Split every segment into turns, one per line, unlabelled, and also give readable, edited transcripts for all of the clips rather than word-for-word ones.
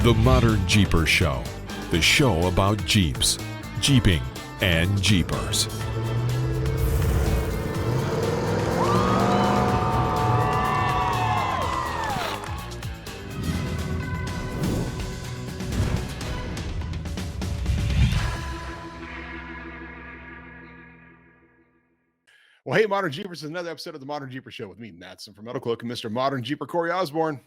The ModernJeeper Show, the show about Jeeps, Jeeping, and Jeepers.
Well, hey, Modern Jeepers, is another episode of the ModernJeeper Show with me, Matson from MetalCloak, and Mr. Modern Jeeper Corey Osborne.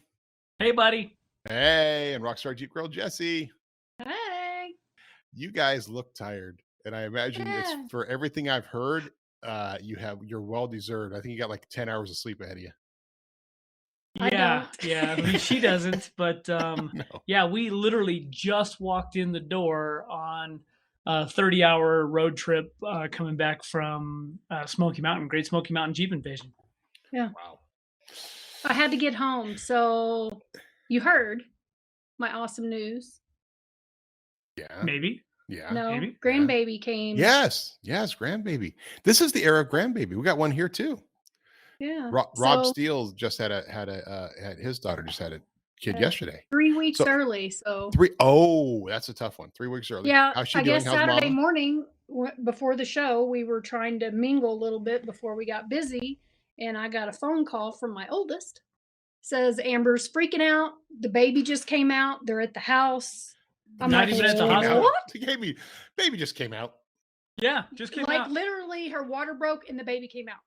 Hey, buddy.
Hey, and Rockstar Jeep Girl Jessy.
Hey.
You guys look tired, and I imagine it's for everything I've heard. You're well deserved. I think you got like 10 hours of sleep ahead of you.
Yeah. I mean, she doesn't, but
No.
yeah, we literally just walked in the door on a 30-hour road trip coming back from Smoky Mountain, Great Smoky Mountain Jeep Invasion.
Yeah.
Wow.
I had to get home, so you heard my awesome news.
Yeah.
Maybe.
Yeah.
No,
maybe.
grandbaby came.
Yes, grandbaby. This is the era of grandbaby. We got one here too.
Yeah.
Rob Steele just had his daughter just had a kid yesterday.
3 weeks early. So
that's a tough one. 3 weeks early.
Yeah.
How's she
I
doing?
guess
How's
Saturday
Mama?
morning before the show, we were trying to mingle a little bit before we got busy, and I got a phone call from my oldest. Says Amber's freaking out. The baby just came out. They're at the house. I'm
Not
like,
even at the hospital?
what?
Baby just came out.
Yeah, just came out.
Like literally, her water broke and the baby came out.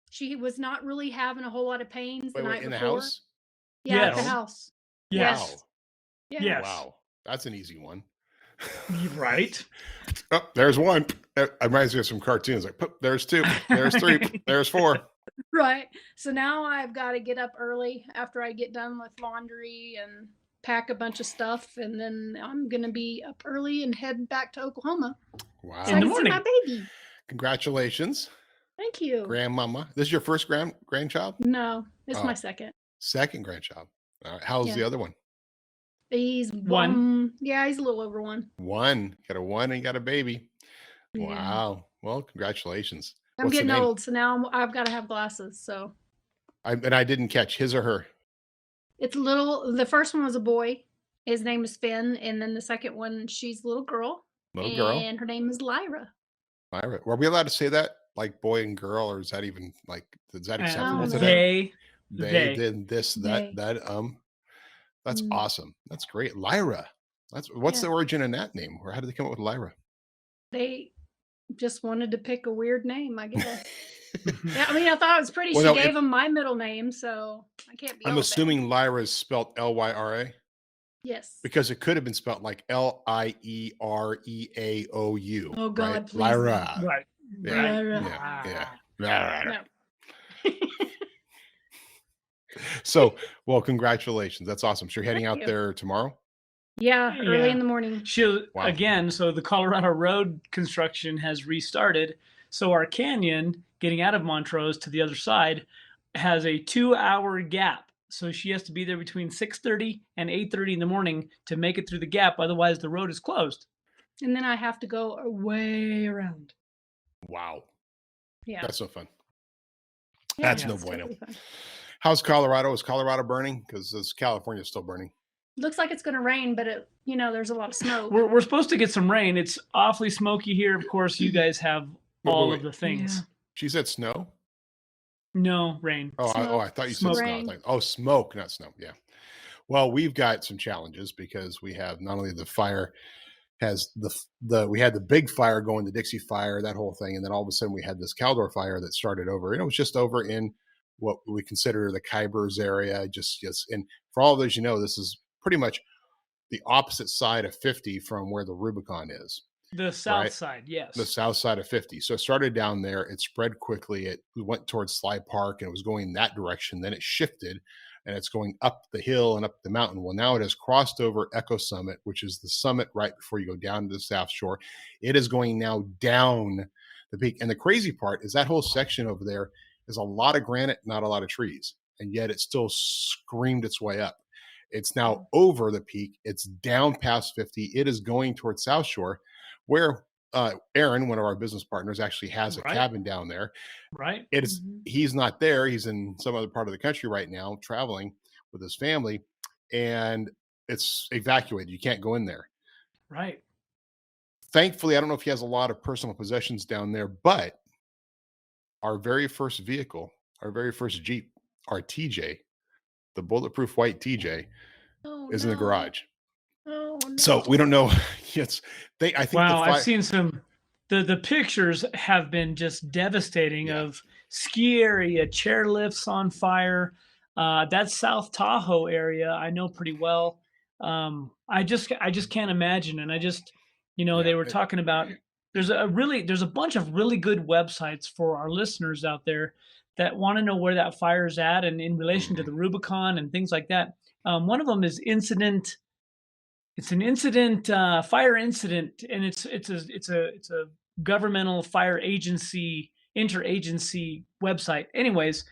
She was not really having a whole lot of pains the night
In
before.
the house?
Yeah, at the
Yes.
house.
Yes.
Wow.
Yeah.
Yes.
Wow. That's an easy one.
Right?
Oh, there's one. It reminds me of some cartoons. Like, there's two, there's three, there's four.
Right. So now I've got to get up early after I get done with laundry and pack a bunch of stuff, and then I'm gonna be up early and head back to Oklahoma.
Wow.
So
In
I
the
can see
morning.
my baby.
Congratulations,
Thank you.
grandmama. This is your first grandchild?
No, it's
Oh.
my second.
Second grandchild. All right. How's the other one?
He's
One.
Yeah, he's a little over one.
One. Got a one and got a baby.
Yeah.
Wow. Well, congratulations.
I'm
What's the
getting
name?
old, so now I've got to have glasses. So
I didn't catch his or her.
it's little. The first one was a boy. His name is Finn, and then the second one, she's a little girl.
Little girl.
And her name is Lyra.
Lyra. Were we allowed to say that, like boy and girl, or is that even like is that acceptable
no.
today?
They.
Did this, that. That's
Mm.
awesome. That's great. Lyra. What's the origin in that name? Or how did they come up with Lyra?
They just wanted to pick a weird name, I guess. Yeah, I mean, I thought it was pretty.
Well,
She
no,
gave him my middle name, so I can't be.
I'm
all
assuming
bad.
Lyra is spelled Lyra
Yes.
because it could have been spelled like Liereaou.
Oh, God,
right?
please.
Lyra.
Right.
Yeah.
Lyra.
Yeah.
No.
So, well, congratulations. That's awesome. So you're heading
Thank
out
you.
there tomorrow?
Yeah, early
Yeah.
in the morning.
Wow.
Again, so the Colorado Road construction has restarted. So our canyon getting out of Montrose to the other side has a 2-hour gap. So she has to be there between 6:30 and 8:30 in the morning to make it through the gap. Otherwise, the road is closed.
And then I have to go way around.
Wow.
Yeah.
That's no fun.
Yeah,
That's no
it's
bueno.
totally fine.
How's Colorado? Is Colorado burning? Because California is still burning.
Looks like it's going to rain, but there's a lot of snow.
We're supposed to get some rain. It's awfully smoky here. Of course, you guys have all
wait.
of the things.
Yeah.
She said snow?
No rain.
I thought you said
Smoke.
snow. I was like, smoke, not snow. Yeah. Well, we've got some challenges because we have not only the fire has we had the big fire going, the Dixie fire, that whole thing, and then all of a sudden we had this Caldor fire that started over. And it was just over in what we consider the Kybers area. Just and for all of those, this is pretty much the opposite side of 50 from where the Rubicon is.
The south
Right.
side, yes.
The south side of 50. So it started down there. It spread quickly. It went towards Sly Park and it was going that direction. Then it shifted and it's going up the hill and up the mountain. Well, now it has crossed over Echo Summit, which is the summit right before you go down to the South Shore. It is going now down the peak. And the crazy part is that whole section over there is a lot of granite, not a lot of trees. And yet it still screamed its way up. It's now over the peak. It's down past 50. It is going towards South Shore, where Aaron, one of our business partners, actually has a cabin down there.
Right.
It is. He's not there. He's in some other part of the country right now, traveling with his family. And it's evacuated. You can't go in there.
Right.
Thankfully, I don't know if he has a lot of personal possessions down there, but our very first vehicle, our very first Jeep, our TJ, the bulletproof white TJ, is in the garage.
Oh no.
So we don't know. I think
wow, I've seen some. The pictures have been just devastating of ski area, chairlifts on fire. That South Tahoe area I know pretty well. I just can't imagine. And they were talking about there's a bunch of really good websites for our listeners out there that want to know where that fire's at and in relation to the Rubicon and things like that. One of them is Incident. It's an incident, fire incident, and it's a governmental fire agency, interagency website. Anyways,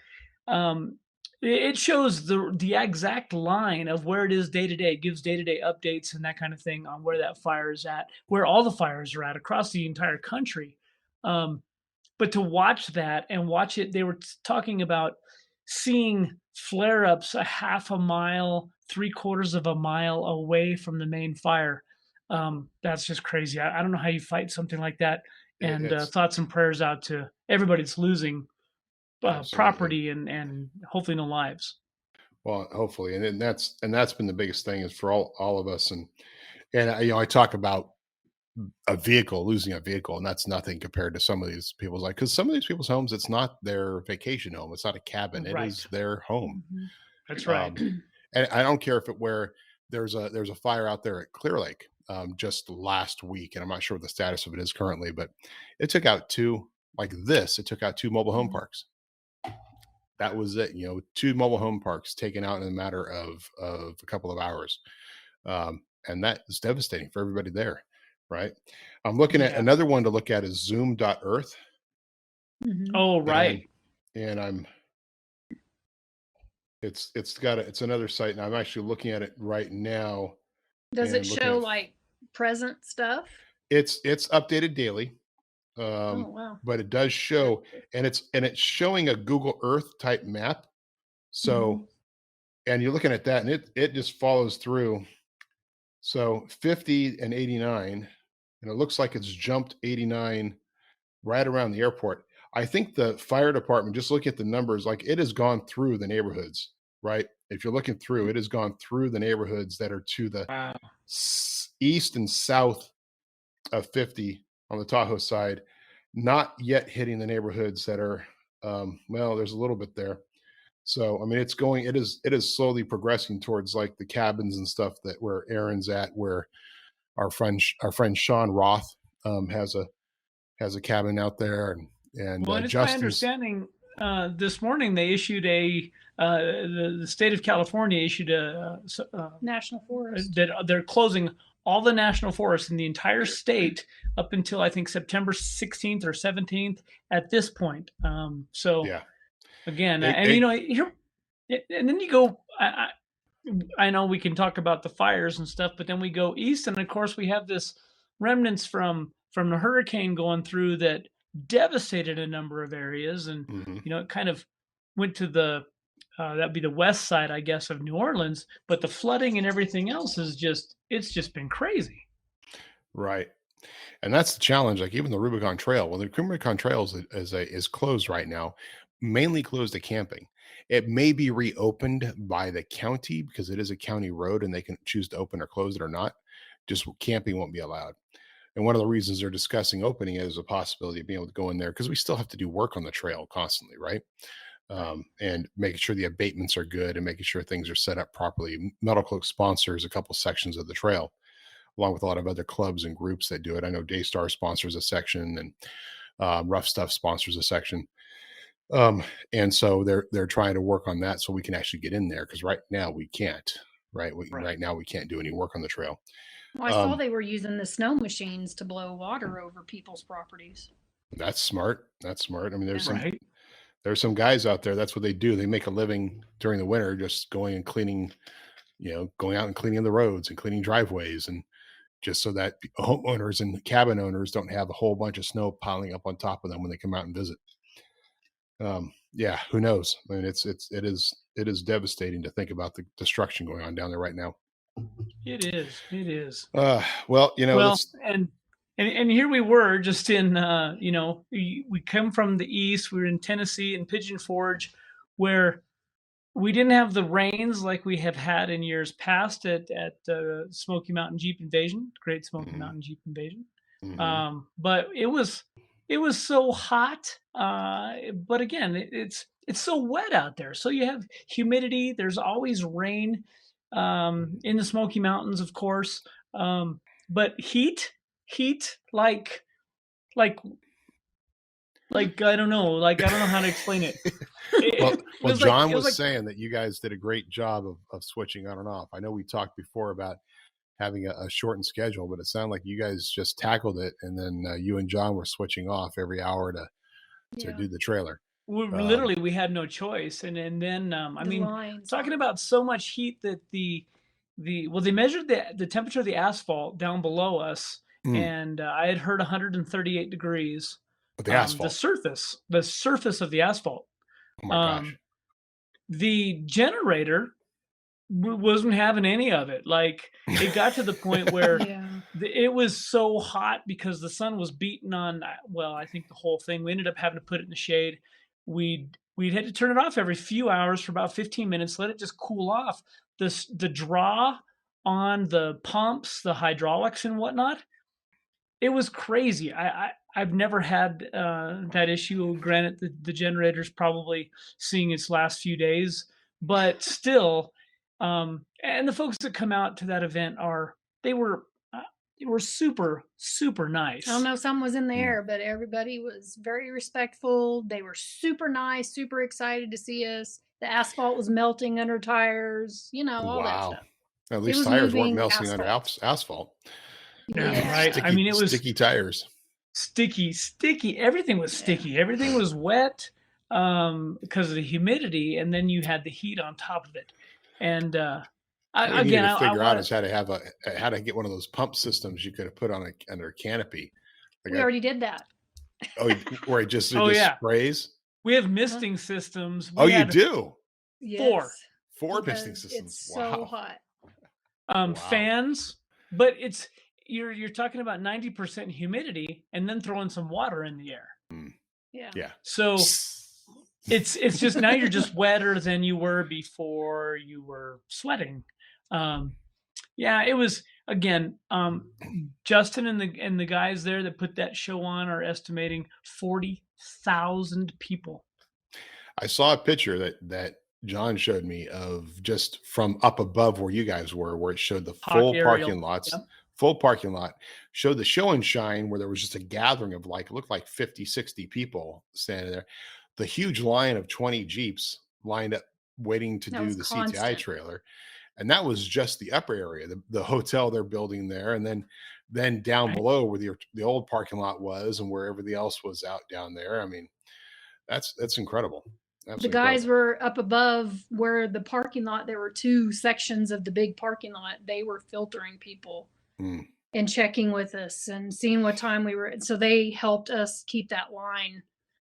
it shows the exact line of where it is day to day. It gives day-to-day updates and that kind of thing on where that fire is at, where all the fires are at across the entire country. But to watch that and watch it, they were talking about seeing flare-ups a half a mile, 3/4 of a mile away from the main fire. That's just crazy. I don't know how you fight something like that. And thoughts and prayers out to everybody that's losing property and hopefully no lives.
Well, hopefully, and then that's been the biggest thing is for all of us. And I talk about losing a vehicle, and that's nothing compared to some of these people's because some of these people's homes, it's not their vacation home, it's not a cabin, it is their home.
That's right.
And I don't care where there's a fire out there at Clear Lake just last week, and I'm not sure what the status of it is currently, but it took out two mobile home parks. That was it. 2 mobile home parks taken out in a matter of a couple of hours, and that is devastating for everybody there. Right. I'm looking at another one to look at is zoom.earth.
Oh, right.
And it's another site, and I'm actually looking at it right now.
Does it show like present stuff?
It's updated daily.
Oh, wow.
But it does show, and it's showing a Google Earth type map. So, and you're looking at that, and it just follows through. So 50 and 89, and it looks like it's jumped 89 right around the airport. I think the fire department, just look at the numbers, like it has gone through the neighborhoods, right? If you're looking through, it has gone through the neighborhoods that are to the east and south of 50 on the Tahoe side, not yet hitting the neighborhoods that are, there's a little bit there. So, I mean, it is slowly progressing towards like the cabins and stuff where Aaron's at, where our friend Sean Roth has a cabin out there, and
well, it's my understanding this morning they issued the state of California issued a
national forest
that they're closing all the national forests in the entire state up until I think September 16th or 17th at this point. Again, here, and then you go. I know we can talk about the fires and stuff, but then we go east, and of course we have this remnants from the hurricane going through that devastated a number of areas, and it kind of went to that'd be the west side, I guess, of New Orleans. But the flooding and everything else it's just been crazy.
Right. And that's the challenge. Like even the Rubicon Trail. Well, the Rubicon Trail is closed right now, mainly closed to camping. It may be reopened by the county because it is a county road and they can choose to open or close it or not. Just camping won't be allowed. And one of the reasons they're discussing opening is a possibility of being able to go in there because we still have to do work on the trail constantly, right? And making sure the abatements are good and making sure things are set up properly. MetalCloak sponsors a couple sections of the trail, along with a lot of other clubs and groups that do it. I know Daystar sponsors a section, and Rough Stuff sponsors a section. And so they're trying to work on that so we can actually get in there because right now we can't. Right now we can't do any work on the trail.
Well, I saw they were using the snow machines to blow water over people's properties.
That's smart. I mean, there's some guys out there. That's what they do. They make a living during the winter, just going and cleaning, going out and cleaning the roads and cleaning driveways, and just so that homeowners and cabin owners don't have a whole bunch of snow piling up on top of them when they come out and visit. Who knows? I mean, it is devastating to think about the destruction going on down there right now.
It is. It is.
Well,
Well, and here we were just in, we come from the east. We were in Tennessee in Pigeon Forge, where we didn't have the rains like we have had in years past at Smoky Mountain Jeep Invasion, Great Smoky Mountain Jeep Invasion. But it was so hot. But again, it's so wet out there. So you have humidity. There's always rain in the Smoky Mountains, of course. But heat like I don't know, I don't know how to explain it.
Well, John was saying that you guys did a great job of switching on and off. I know we talked before about having a shortened schedule, but it sounded like you guys just tackled it, and then you and John were switching off every hour to do the trailer.
Literally, we had no choice, and then talking about so much heat that they measured the temperature of the asphalt down below us, and I had heard 138 degrees.
But the asphalt,
the surface of the asphalt.
Oh my gosh!
The generator wasn't having any of it. Like, it got to the point where it was so hot because the sun was beating on. Well, I think the whole thing. We ended up having to put it in the shade. We'd had to turn it off every few hours for about 15 minutes. Let it just cool off. The draw on the pumps, the hydraulics and whatnot, it was crazy. I've never had that issue. Granted, the generator's probably seeing its last few days, but still, and the folks that come out to that event they were super, super nice.
I don't know if someone was in the air, but everybody was very respectful. They were super nice, super excited to see us. The asphalt was melting under tires, all that stuff.
At least tires weren't melting under asphalt.
Yeah, right.
It was sticky tires.
Sticky. Everything was sticky. Everything was wet because of the humidity, and then you had the heat on top of it. And
I figure out is how to get one of those pump systems you could have put on under a canopy.
We already did that.
Oh, where it just sprays.
We have misting systems.
You do?
Yes.
Four misting systems.
It's so hot.
Fans, but you're talking about 90% humidity and then throwing some water in the air.
Yeah.
So it's just now you're just wetter than you were before you were sweating. It was, again, Justin and the guys there that put that show on are estimating 40,000 people.
I saw a picture that John showed me of just from up above where you guys were, where it showed the full parking lots. Yep. Full parking lot, showed the show and shine where there was just a gathering of it looked like 50, 60 people standing there. The huge line of 20 Jeeps lined up waiting to do the CTI trailer. And that was just the upper area, the hotel they're building there. And then down below where the old parking lot was and where everybody else was out down there. I mean, that's incredible.
The guys were up above where the parking lot, there were two sections of the big parking lot. They were filtering people. And checking with us and seeing what time we were. So they helped us keep that line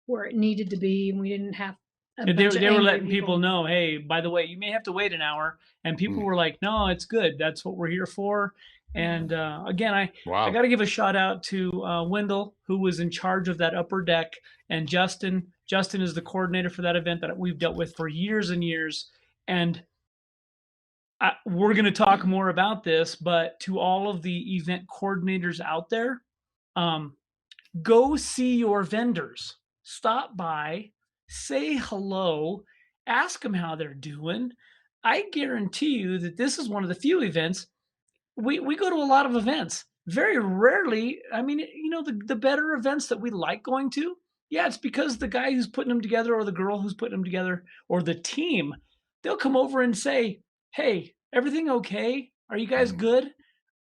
where it needed to be, and we didn't have.
They were letting people know, hey, by the way, you may have to wait an hour. And people were like, no, it's good. That's what we're here for. And again, I got to give a shout out to Wendell, who was in charge of that upper deck, and Justin. Justin is the coordinator for that event that we've dealt with for years and years. And we're going to talk more about this, but to all of the event coordinators out there, go see your vendors. Stop by, say hello, ask them how they're doing. I guarantee you that this is one of the few events. We go to a lot of events. Very rarely, the better events that we like going to, it's because the guy who's putting them together or the girl who's putting them together or the team, they'll come over and say, hey, everything okay? Are you guys good?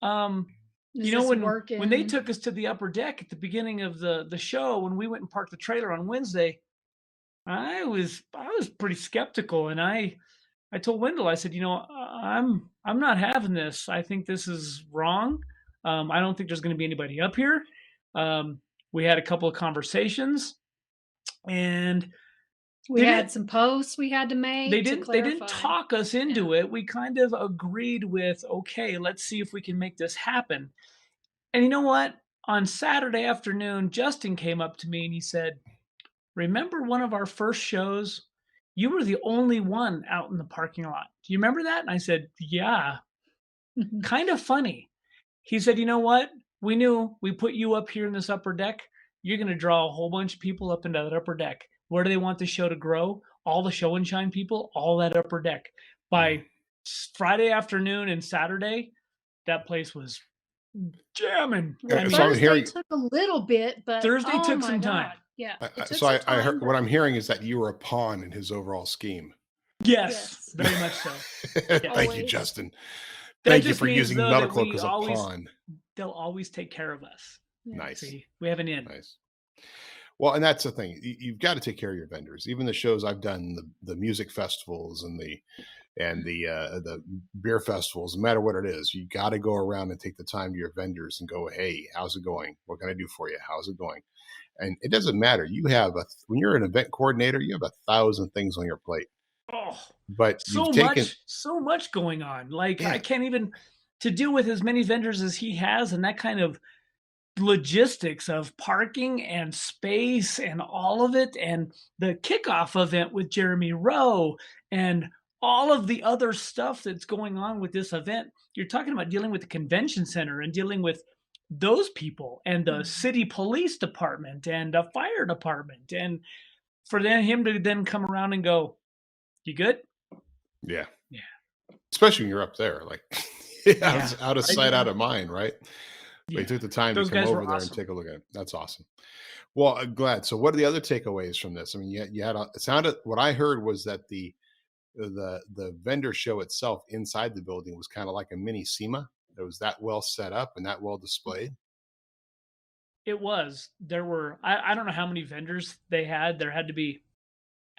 When they took us to the upper deck at the beginning of the show, when we went and parked the trailer on Wednesday, I was pretty skeptical, and I told Wendell, I said, I'm not having this. I think this is wrong. I don't think there's going to be anybody up here. We had a couple of conversations, and
We had some posts we had to make.
They
to
didn't
clarify.
talk us into it. We kind of agreed with, okay, let's see if we can make this happen. And you know what? On Saturday afternoon, Justin came up to me and he said, remember one of our first shows? You were the only one out in the parking lot. Do you remember that? And I said, yeah. Kind of funny. He said, you know what? We knew we put you up here in this upper deck. You're going to draw a whole bunch of people up into that upper deck. Where do they want the show to grow? All the show and shine people, all that upper deck. By Friday afternoon and Saturday, that place was jamming.
Well, Thursday took a little bit, but
Thursday took some time.
Yeah.
So I heard what I'm hearing is that you were a pawn in his overall scheme.
Yes. Very much so.
Thank you, Justin. Thank you for using MetalCloak as a pawn.
They'll always take care of us.
Nice.
See, we have an in.
Nice. Well, and that's the thing. You've got to take care of your vendors. Even the shows I've done, the music festivals and the beer festivals, no matter what it is, you got to go around and take the time to your vendors and go, hey, how's it going? What can I do for you? How's it going? And it doesn't matter. You have when you're an event coordinator, you have 1,000 things on your plate.
Oh,
but
so much going on. Like I can't even to deal with as many vendors as he has, and that kind of logistics of parking and space and all of it, and the kickoff event with Jeremy Rowe and all of the other stuff that's going on with this event. You're talking about dealing with the convention center and dealing with those people and the city police department and the fire department, and for him to then come around and go, you good?
Yeah. Especially when you're up there, like out of sight, out of mind, right? Yeah. They took the time to come over there and take a look at it. That's awesome. Well, I'm glad. So what are the other takeaways from this? I mean, you had it sounded, what I heard was that the vendor show itself inside the building was kind of like a mini SEMA. It was that well set up and that well displayed.
It was. There were, I don't know how many vendors they had. There had to be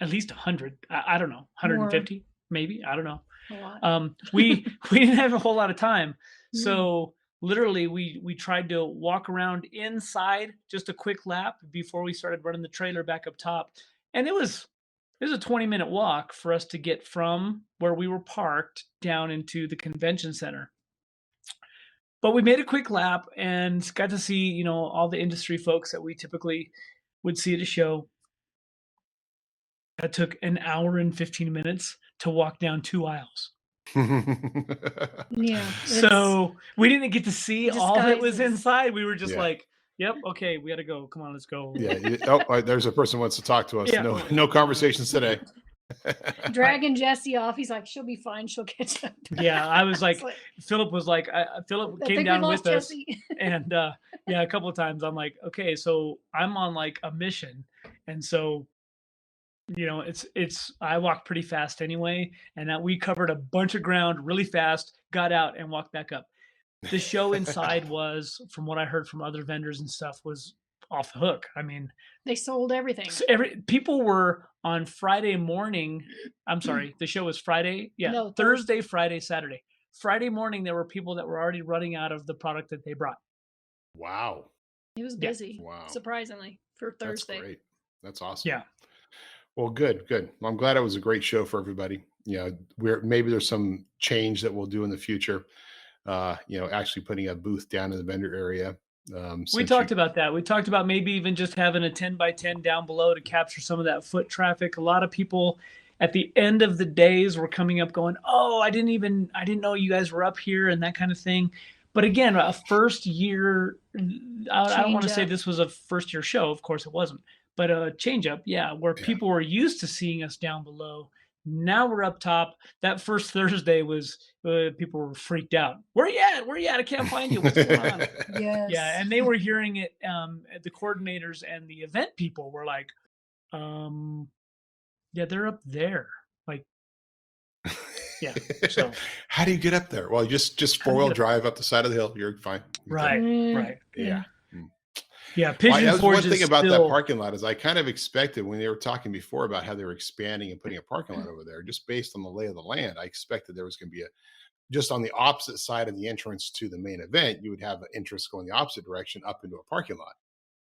at least 100. I don't know, 150 more. Maybe. I don't know.
A lot.
We didn't have a whole lot of time. So literally we tried to walk around inside, just a quick lap before we started running the trailer back up top. And it was a 20-minute walk for us to get from where we were parked down into the convention center. But we made a quick lap and got to see, all the industry folks that we typically would see at a show. That took an hour and 15 minutes to walk down 2 aisles.
Yeah.
So we didn't get to see all that was inside. We were just like, yep, okay, we got to go. Come on, let's go.
Yeah. There's a person who wants to talk to us. Yeah. No conversations today.
Dragging Jessy off. He's like, she'll be fine. She'll catch up.
Yeah. I was like, Philip was like, Philip came down with us. And a couple of times I'm like, okay, so I'm on like a mission. And so, I walked pretty fast anyway. And that we covered a bunch of ground really fast, got out and walked back up. The show inside was, from what I heard from other vendors and stuff, was off the hook. I mean,
they sold everything.
So people were on Friday morning. I'm sorry, the show was Friday. Yeah, no, Thursday, Friday, Saturday. Friday morning, there were people that were already running out of the product that they brought.
Wow.
It was busy. Wow. Surprisingly, for Thursday.
That's great. That's awesome.
Yeah.
Well, good. Well, I'm glad it was a great show for everybody. Maybe there's some change that we'll do in the future. Actually putting a booth down in the vendor area.
We talked about that. We talked about maybe even just having a 10x10 down below to capture some of that foot traffic. A lot of people at the end of the days were coming up going, oh, I didn't know you guys were up here and that kind of thing. But again, a first year, I don't want to say this was a first year show. Of course it wasn't, but a change up. Yeah. Where people were used to seeing us down below. Now we're up top. That first Thursday was people were freaked out. Where you at? I can't find you. What's going on?
Yes.
Yeah, and they were hearing it. The coordinators and the event people were like, they're up there. Like, yeah. So
how do you get up there? Well, just 4-wheel drive up the side of the hill. You're fine.
Right.
Yeah.
Yeah, Pigeon Forge.
One thing about that parking lot is I kind of expected when they were talking before about how they were expanding and putting a parking lot over there, just based on the lay of the land, I expected there was going to be just on the opposite side of the entrance to the main event, you would have an entrance going the opposite direction up into a parking lot.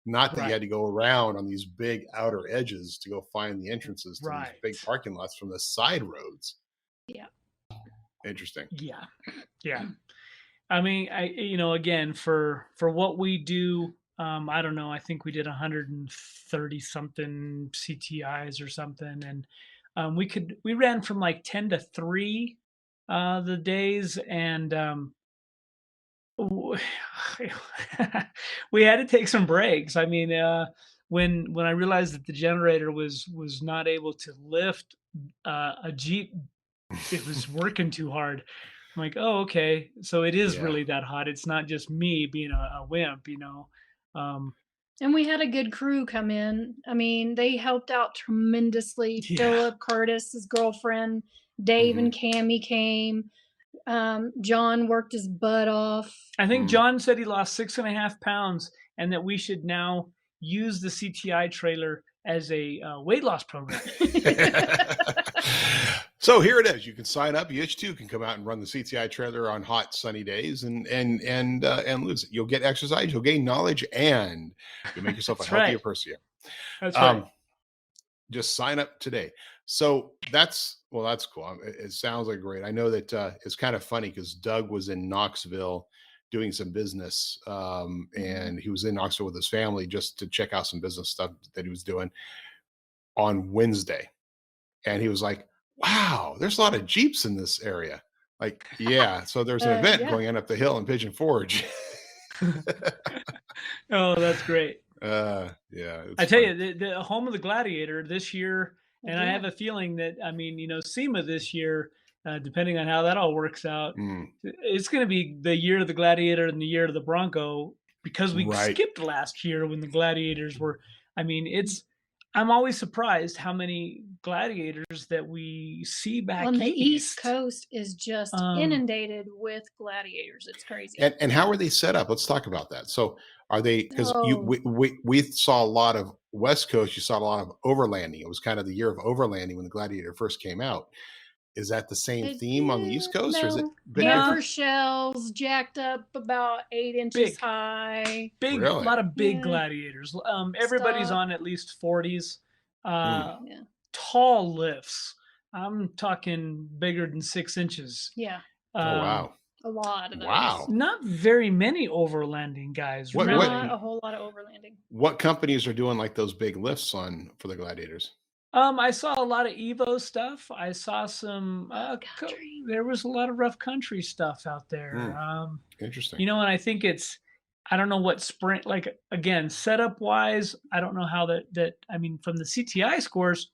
Not that
Right.
you had to go around on these big outer edges to go find the entrances to
Right.
these big parking lots from the side roads.
Yeah.
Interesting.
Yeah. Yeah. I mean, again, for what we do, I don't know, I think we did 130 something CTIs or something. And we ran from like 10 to 3 the days. And w- we had to take some breaks. I mean, when I realized that the generator was not able to lift a Jeep, it was working too hard. I'm like, oh, okay. So it is
Yeah.
really that hot. It's not just me being a wimp, Um,
And we had a good crew come in. I mean, they helped out tremendously.
Yeah.
Philip, Curtis, his girlfriend, Dave and Cammie came. John worked his butt off.
I think John said he lost 6.5 pounds, and that we should now use the CTI trailer as a weight loss program.
So here it is. You can sign up. You too can come out and run the CTI trailer on hot sunny days and lose it. You'll get exercise, you'll gain knowledge, and you'll make yourself a
That's
healthier
right.
person.
That's right.
Just sign up today. So that's cool. It sounds like great. I know that it's kind of funny because Doug was in Knoxville doing some business, and he was in Knoxville with his family just to check out some business stuff that he was doing on Wednesday. And he was like, wow, there's a lot of Jeeps in this area. Like, yeah. So there's an event going on up the hill in Pigeon Forge.
Oh, that's great.
Yeah.
I tell you, the home of the Gladiator this year, and I
Yeah.
have a feeling that, I mean, SEMA this year, depending on how that all works out, it's going to be the year of the Gladiator and the year of the Bronco, because we
Right.
skipped last year when the Gladiators were. I mean, I'm always surprised how many Gladiators that we see back
On the
east.
East Coast is just inundated with Gladiators. It's crazy.
And how are they set up? Let's talk about that. So are they, because we saw a lot of West Coast, you saw a lot of overlanding. It was kind of the year of overlanding when the Gladiator first came out. Is that the same theme on the East Coast, or is it
Camper shells jacked up about 8 inches
Big.
high?
Big,
Really?
a lot of big
Yeah.
Gladiators. Everybody's
Stuff.
on at least 40s.
Yeah.
Tall lifts. I'm talking bigger than 6 inches.
Yeah.
Oh, wow.
A lot of those.
Wow.
Not very many overlanding guys.
What-
really.
Not a whole lot of overlanding.
What companies are doing like those big lifts for the Gladiators?
I saw a lot of Evo stuff. I saw some.
Country.
There was a lot of rough country stuff out there.
Interesting.
And I think I don't know what sprint, like, again, setup wise, I don't know how that. I mean, from the CTI scores,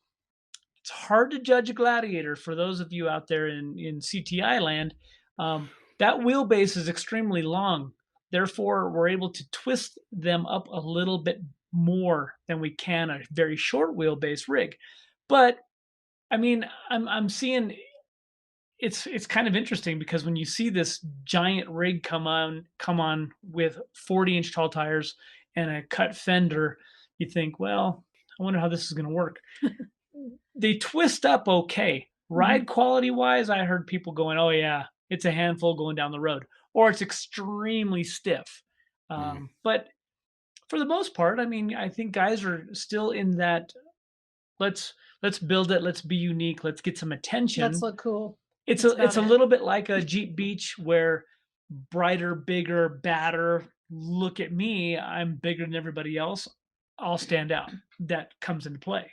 it's hard to judge a Gladiator for those of you out there in CTI land. That wheelbase is extremely long. Therefore, we're able to twist them up a little bit more than we can a very short wheelbase rig. But I mean, I'm seeing it's kind of interesting, because when you see this giant rig come on with 40-inch tall tires and a cut fender, you think, well, I wonder how this is going to work. They twist up okay. Ride quality wise, I heard people going, oh yeah, it's a handful going down the road, or it's extremely stiff. But for the most part, I mean, I think guys are still in that, let's build it, let's be unique, let's get some attention.
Let's look cool.
It's a little bit like a Jeep Beach, where brighter, bigger, badder, look at me, I'm bigger than everybody else, I'll stand out. That comes into play.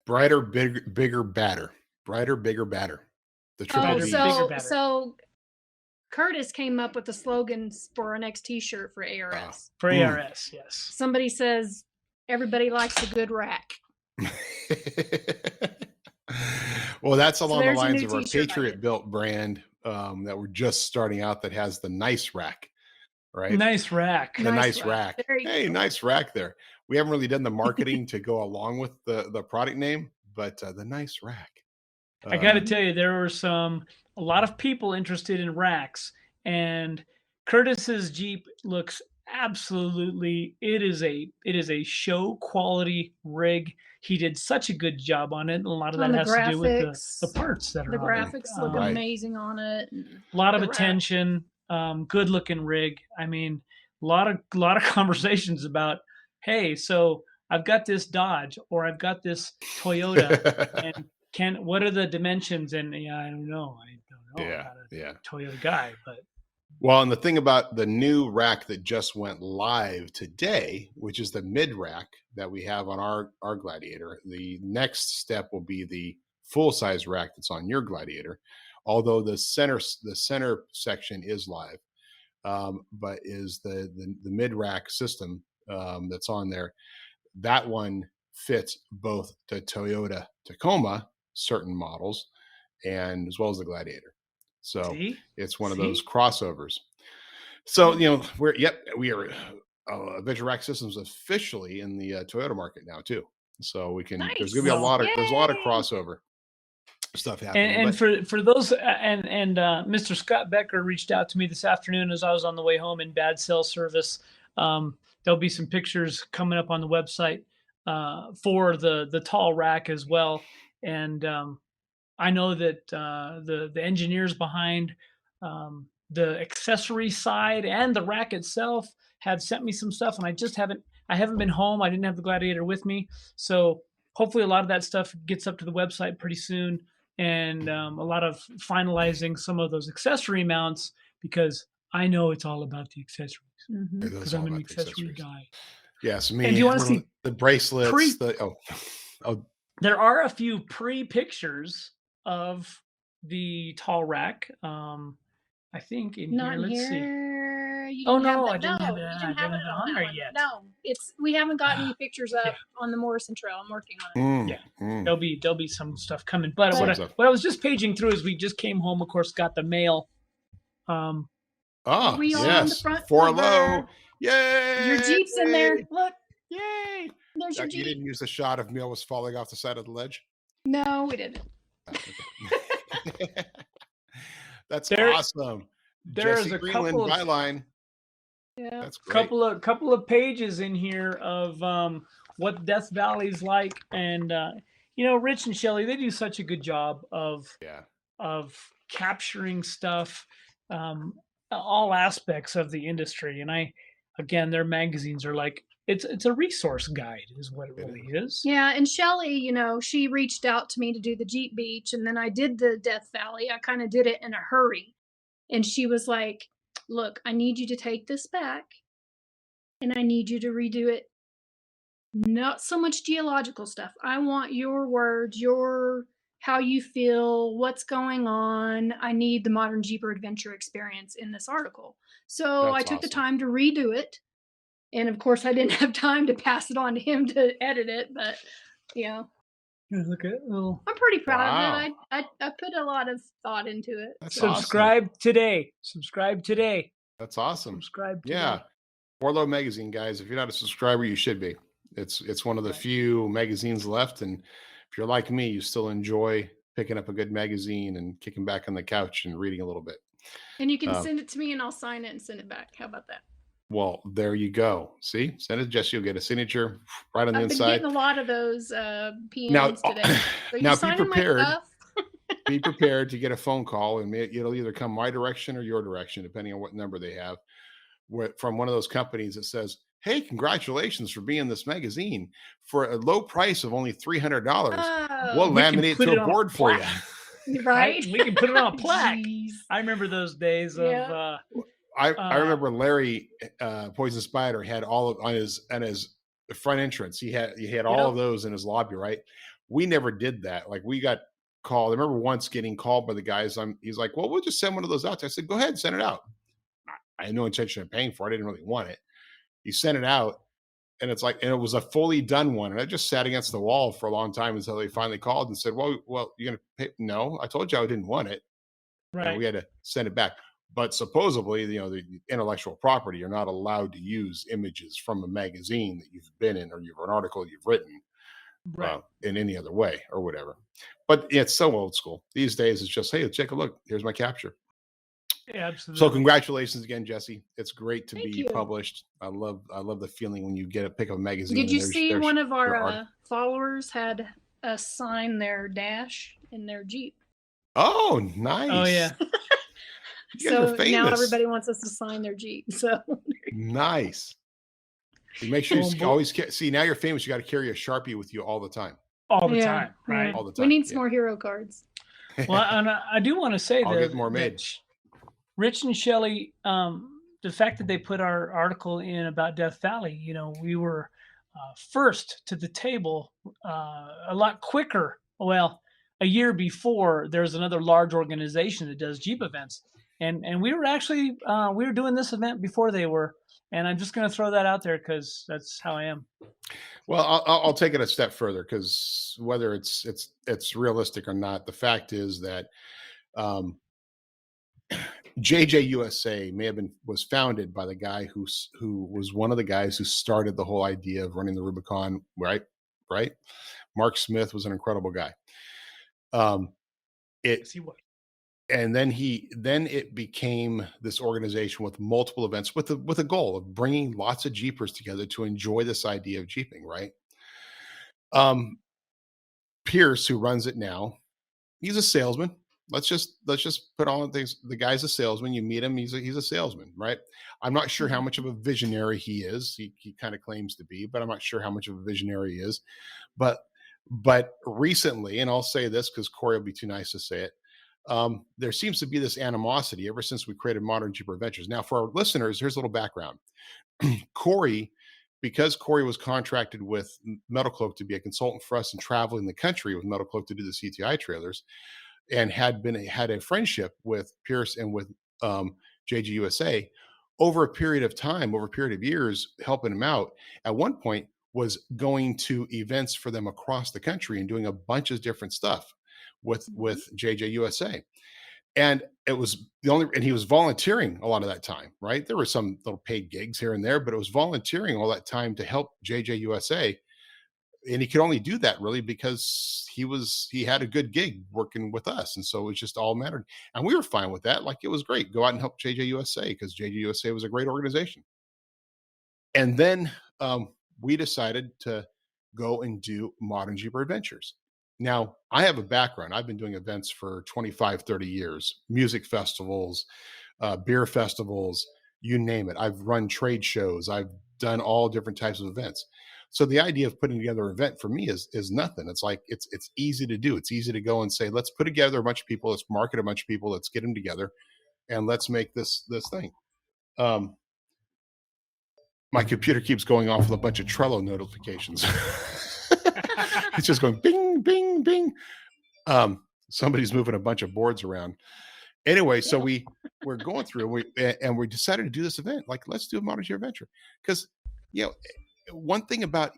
Brighter, bigger, badder. Brighter, bigger, badder. The triple B.
bigger, better.
So Curtis came up with the slogans for our next T-shirt for ARS.
For ARS, yes.
Somebody says everybody likes a good rack.
Well, that's along the
there's a
lines
new
of our
t-shirt
Patriot built brand that we're just starting out, that has the nice rack, right?
Nice rack.
The nice rack.
There you
Hey,
go.
nice rack there. We haven't really done the marketing to go along with the product name, but the nice rack.
I got to tell you, there were a lot of people interested in racks, and Curtis's Jeep looks absolutely. It is a show quality rig. He did such a good job on it. And a lot of that
On the
has to do with
graphics.
the parts that are
The
on
graphics look
Right.
amazing on it.
it. A lot of
the rack.
attention. Good looking rig. I mean, lot of conversations about, hey, so I've got this Dodge or I've got this Toyota, and what are the dimensions? And I don't know. I'm not a Toyota guy, but.
Well, and the thing about the new rack that just went live today, which is the mid rack that we have on our Gladiator, the next step will be the full size rack that's on your Gladiator. Although the center section is live, but is the mid rack system that's on there. That one fits both the Toyota Tacoma, certain models, and as well as the Gladiator. So it's one of those crossovers. So, we are Adventure Rack Systems officially in the Toyota market now too. So we can, there's going to be there's a lot of crossover stuff happening.
And for those, and Mr. Scott Becker reached out to me this afternoon as I was on the way home in bad cell service. There'll be some pictures coming up on the website for the tall rack as well. And I know that the engineers behind the accessory side and the rack itself have sent me some stuff, and I haven't been home. I didn't have the Gladiator with me, so hopefully a lot of that stuff gets up to the website pretty soon, and a lot of finalizing some of those accessory mounts, because I know it's all about the accessories, because I'm an accessory guy.
Yes, me.
And do you want to see
the bracelets?
There are a few pre-pictures of the tall rack. I think in here. Let's see. I didn't have it on there yet.
No, we haven't gotten any pictures up on the Morrison Trail. I'm working on it.
There'll be some stuff coming. But what I was just paging through is we just came home. Of course, got the mail.
We are on the front
for low. Yay!
Your Jeep's in there. Look.
Yay!
There's your Jeep.
You didn't use the shot of me almost falling off the side of the ledge?
No, we didn't.
That's awesome.
There's
Jessy
a
Greenland
couple of
byline.
Yeah,
that's great.
couple of pages in here of what Death Valley's like, and Rich and Shelley, they do such a good job of capturing stuff, all aspects of the industry. And their magazines are like, it's a resource guide is what it really is.
Yeah. And Shelley, she reached out to me to do the Jeep Beach, and then I did the Death Valley. I kind of did it in a hurry. And she was like, look, I need you to take this back, and I need you to redo it. Not so much geological stuff. I want your words, how you feel, what's going on. I need the Modern Jeeper adventure experience in this article. So I took the time to redo it. And of course, I didn't have time to pass it on to him to edit it, but
look at
I'm pretty proud of it. I put a lot of thought into it.
That's
Subscribe today.
That's awesome.
Subscribe today.
Yeah. Warlow Magazine, guys. If you're not a subscriber, you should be. It's one of the few magazines left. And if you're like me, you still enjoy picking up a good magazine and kicking back on the couch and reading a little bit.
And you can send it to me and I'll sign it and send it back. How about that?
Well, there you go. See, send it to Jessy. You'll get a signature right on the inside.
I've been getting a lot of those PMs today. So
now be prepared. Be prepared to get a phone call, and it'll either come my direction or your direction, depending on what number they have, from one of those companies that says, hey, congratulations for being in this magazine. For a low price of only $300, we'll laminate to a board for you.
Right?
We can put it on a plaque. I remember those days of...
I remember Larry Poison Spider had all of on his front entrance. He had all of those in his lobby, right? We never did that. Like, we got called. I remember once getting called by the guys. He's like, well, we'll just send one of those out. I said, go ahead, send it out. I had no intention of paying for it. I didn't really want it. He sent it out, and and it was a fully done one. And I just sat against the wall for a long time until they finally called and said, well, you're gonna pay? No, I told you I didn't want it.
Right.
And we had to send it back. But supposedly, the intellectual property, you're not allowed to use images from a magazine that you've been in or an article you've written in any other way or whatever. But it's so old school. These days, it's just, hey, take a look. Here's my capture.
Yeah, absolutely.
So congratulations again, Jessy. It's great to
Thank
be
you.
published. I love the feeling when you pick up a magazine.
Did you see one of our followers had us sign their dash in their Jeep?
Oh, nice.
Oh, yeah.
So now everybody wants us to sign their Jeep. So there
Nice. You make sure
Boom,
you
boom.
always see. Now you're famous. You got to carry a Sharpie with you all the time.
All the time, right?
All the time.
We need some more hero cards.
Well, and I do want to say
I'll get more made.
that Rich and Shelley, the fact that they put our article in about Death Valley, you know, we were first to the table a lot quicker. Well, a year before, there's another large organization that does Jeep events, and we were actually we were doing this event before they were. And I'm just going to throw that out there because that's how I am.
Well, I'll take it a step further, because whether it's realistic or not, the fact is that JJUSA was founded by the guy who was one of the guys who started the whole idea of running the Rubicon. Right. Mark Smith was an incredible guy.
Yes, he was.
And then it became this organization with multiple events with a goal of bringing lots of Jeepers together to enjoy this idea of Jeeping, right? Pierce, who runs it now, he's a salesman. Let's just put on things. The guy's a salesman. You meet him, he's a salesman, right? I'm not sure how much of a visionary he is. He kind of claims to be, but I'm not sure how much of a visionary he is. But recently, and I'll say this because Corey will be too nice to say it, there seems to be this animosity ever since we created Modern Jeeper Adventures. Now, for our listeners, here's a little background. Corey, because Corey was contracted with MetalCloak to be a consultant for us and traveling the country with MetalCloak to do the CTI trailers, and had a friendship with Pierce and with JJUSA over a period of time, over a period of years, helping him out. At one point, was going to events for them across the country and doing a bunch of different stuff with JJUSA. And it was and he was volunteering a lot of that time, right? There were some little paid gigs here and there, but it was volunteering all that time to help JJUSA. And he could only do that really because he had a good gig working with us. And so it just all mattered. And we were fine with that. Like, it was great. Go out and help JJUSA because JJUSA was a great organization. And then we decided to go and do Modern Jeeper Adventures. Now, I have a background. I've been doing events for 25, 30 years, music festivals, beer festivals, you name it. I've run trade shows. I've done all different types of events. So the idea of putting together an event for me is nothing. It's like, it's easy to do. It's easy to go and say, let's put together a bunch of people. Let's market a bunch of people. Let's get them together and let's make this thing. My computer keeps going off with a bunch of Trello notifications. It's just going bing, bing, bing. Somebody's moving a bunch of boards around. Anyway, so we're going through and we decided to do this event. Like, let's do a Modern Jeeper Adventure. Because, you know, one thing about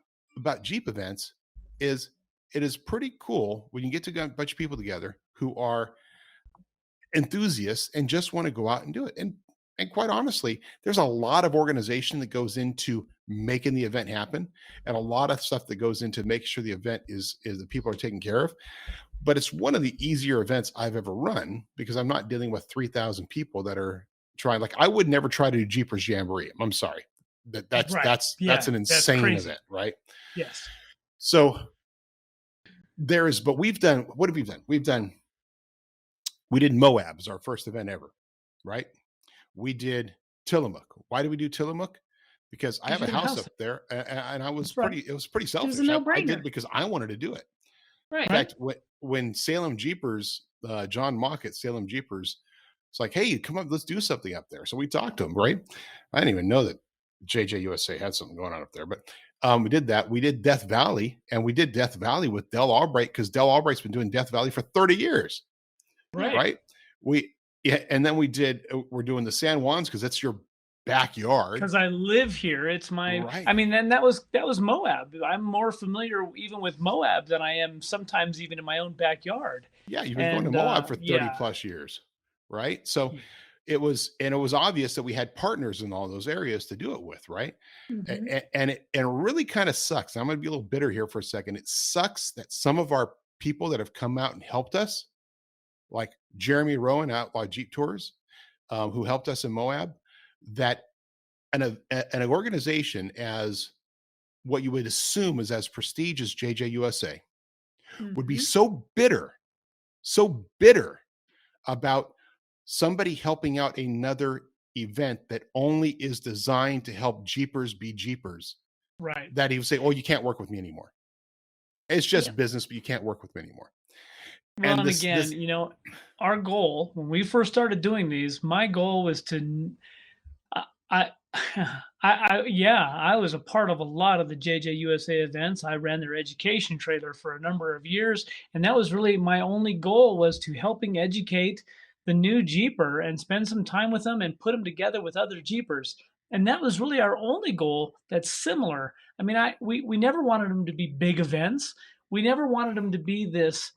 Jeep events is it is pretty cool when you get to a bunch of people together who are enthusiasts and just want to go out and do it. And quite honestly, there's a lot of organization that goes into making the event happen, and a lot of stuff that goes into making sure the event is the people are taken care of. But it's one of the easier events I've ever run because I'm not dealing with 3,000 people that are trying. Like, I would never try to do Jeepers Jamboree. I'm sorry. That's an insane event, right?
Yes.
So but we've done, what have we done? We did Moab as our first event ever, right? We did Tillamook. Why did we do Tillamook? Because I have a house up there, and it was pretty selfish.
It was a no-brainer.
I did it because I wanted to do it.
Right.
In fact, when Salem Jeepers, John Mock at Salem Jeepers, it's like, hey, come up, let's do something up there. So we talked to him, right? I didn't even know that JJUSA had something going on up there, but we did that. We did Death Valley, and we did Death Valley with Del Albright because Del Albright's been doing Death Valley for 30 years. Right? And then we're doing the San Juans because that's your backyard.
Because I live here. It's my,
right.
I mean, and that was Moab. I'm more familiar even with Moab than I am sometimes even in my own backyard.
Yeah. You've been going to Moab for 30 plus years. Right. So it was obvious that we had partners in all those areas to do it with. Right. Mm-hmm. And it really kind of sucks. I'm going to be a little bitter here for a second. It sucks that some of our people that have come out and helped us, like Jeremy Rowan, Outlaw Jeep Tours, who helped us in Moab, that an organization as what you would assume is as prestigious as JJUSA would be so bitter about somebody helping out another event that only is designed to help Jeepers be Jeepers,
Right.
that he would say, "Oh, you can't work with me anymore. It's just
Yeah.
business, but you can't work with me anymore."
Well,
And
and again, our goal when we first started doing these, my goal was to, I, yeah, I was a part of a lot of the JJUSA events. I ran their education trailer for a number of years, and that was really my only goal, was to helping educate the new Jeeper and spend some time with them and put them together with other Jeepers. And that was really our only goal. That's similar. I mean, we never wanted them to be big events. We never wanted them to be this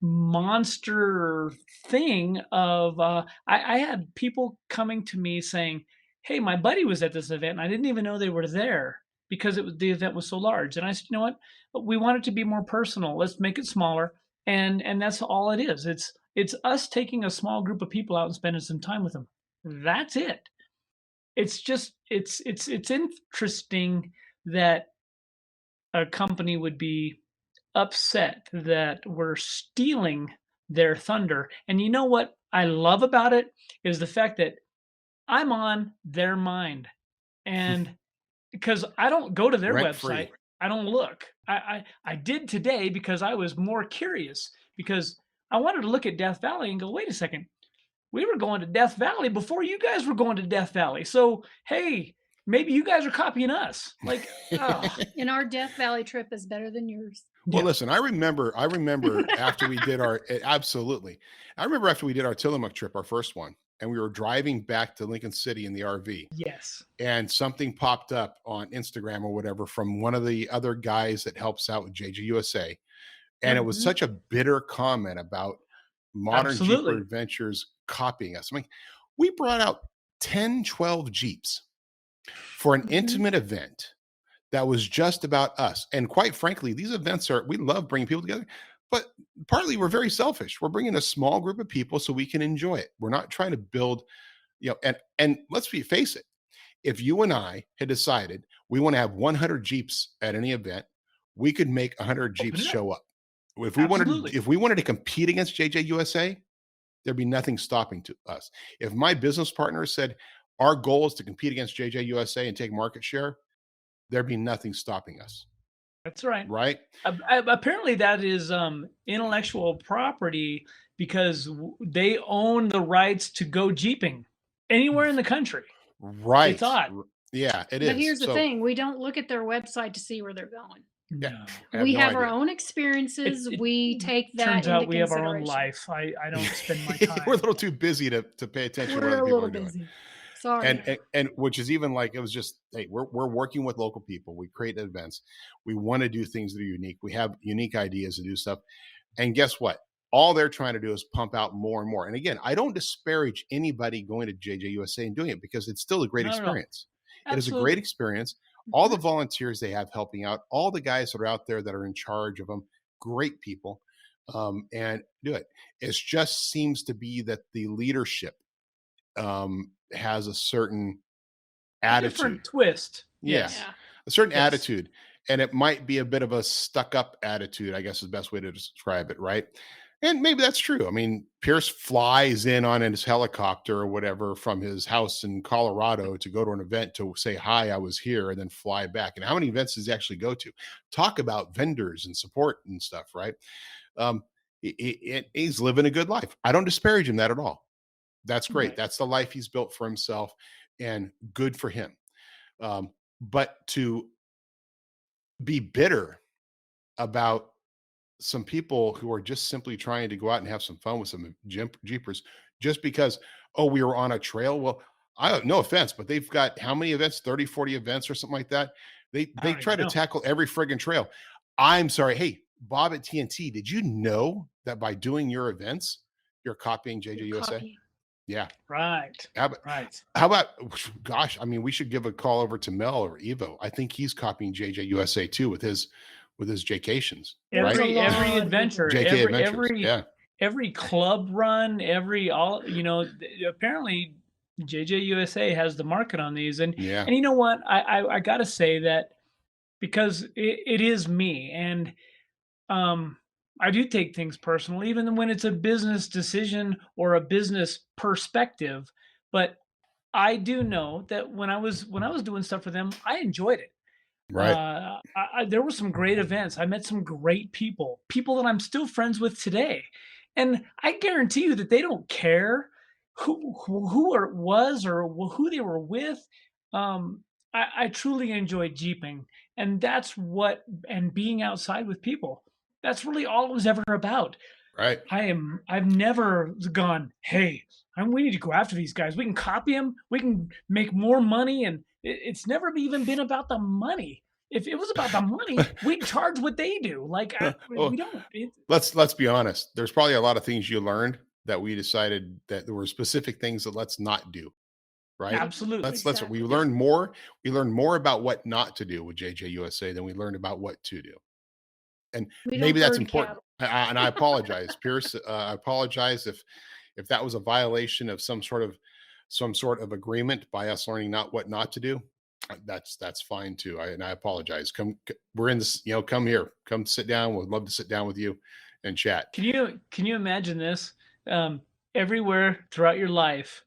monster thing of I had people coming to me saying, "Hey, my buddy was at this event and I didn't even know they were there because the event was so large." And I said, "You know what? We want it to be more personal. Let's make it smaller." And that's all it is. It's us taking a small group of people out and spending some time with them. That's it. It's just it's interesting that a company would be upset that we're stealing their thunder. And you know what I love about it is the fact that I'm on their mind. And because I don't go to their
Rent
website,
free.
I don't look. I did today because I was more curious, because I wanted to look at Death Valley and go, wait a second, we were going to Death Valley before you guys were going to Death Valley. So hey, maybe you guys are copying us. Like, oh,
And our Death Valley trip is better than yours.
Well,
yeah.
listen, I remember after we did our, absolutely. I remember after we did our Tillamook trip, our first one, and we were driving back to Lincoln City in the RV,
Yes.
and something popped up on Instagram or whatever from one of the other guys that helps out with JJUSA. And it was
Mhm.
such a bitter comment about Modern Jeeper
Absolutely.
Adventures copying us. I mean, we brought out 10, 12 Jeeps for an
Mhm.
intimate event that was just about us. And quite frankly, these events we love bringing people together, but partly we're very selfish. We're bringing a small group of people so we can enjoy it. We're not trying to build, and let's face it. If you and I had decided we want to have 100 Jeeps at any event, we could make 100 Jeeps
Open it up.
show up.
Absolutely.
If we wanted to compete against JJUSA, there'd be nothing stopping to us. If my business partner said our goal is to compete against JJUSA and take market share, there'd be nothing stopping us.
That's right.
Right?
Apparently, that is intellectual property, because they own the rights to go jeeping anywhere in the country.
Right.
It's odd.
Yeah, it is.
But here's the thing, we don't look at their website to see where they're going.
No.
We
no
have our
idea.
own experiences.
It
we take that
Turns
into
out we have our own
consideration.
life. I don't spend my time.
We're a little too busy to pay attention to what
We're
other
a
people
little
are doing.
busy. Sorry.
And which is even like, it was just, hey, we're working with local people. We create events. We want to do things that are unique. We have unique ideas to do stuff. And guess what? All they're trying to do is pump out more and more. And again, I don't disparage anybody going to JJUSA and doing it, because it's still a great
Not at all.
experience. It is a
Absolutely.
great experience. All the volunteers they have helping out, all the guys that are out there that are in charge of them, great people, and do it. It just seems to be that the leadership has a certain attitude.
Different twist.
Yeah.
Yes.
A certain
Yes.
attitude. And it might be a bit of a stuck up attitude, I guess is the best way to describe it, right? And maybe that's true. I mean, Pierce flies in on his helicopter or whatever from his house in Colorado to go to an event to say, hi, I was here, and then fly back. And how many events does he actually go to? Talk about vendors and support and stuff, right? He's living a good life. I don't disparage him that at all. That's great.
Right.
That's the life he's built for himself, and good for him. But to be bitter about some people who are just simply trying to go out and have some fun with some Jeepers just because, oh, we were on a trail. Well, no offense, but they've got how many events, 30, 40 events or something like that. They try to tackle every friggin' trail. I'm sorry. Hey, Bob at TNT, did you know that by doing your events, you're copying JJUSA? Yeah.
Right.
How about, gosh, I mean, we should give a call over to Mel or Evo. I think he's copying JJUSA too with his JCations.
Every adventure, every club run, apparently JJUSA has the market on these. And you know what? I gotta say that, because it is me, and I do take things personally, even when it's a business decision or a business perspective. But I do know that when I was doing stuff for them, I enjoyed it.
Right.
There were some great events. I met some great people that I'm still friends with today, and I guarantee you that they don't care who or was or who they were with. I truly enjoy jeeping, and that's what and being outside with people. That's really all it was ever about.
Right.
I've never gone, hey, we need to go after these guys. We can copy them. We can make more money. And it's never even been about the money. If it was about the money, we'd charge what they do. Like
Well,
we don't.
let's be honest. There's probably a lot of things you learned that we decided that there were specific things that let's not do. Right.
Absolutely.
We
Exactly.
learned more. We learned more about what not to do with JJUSA than we learned about what to do. And
We don't
maybe that's
burn
important. And I apologize, Pierce. I apologize if that was a violation of some sort of agreement by us learning what not to do. That's fine too. And I apologize. We're in this. Come here. Come sit down. We'd love to sit down with you and chat.
Can you imagine this? Everywhere throughout your life,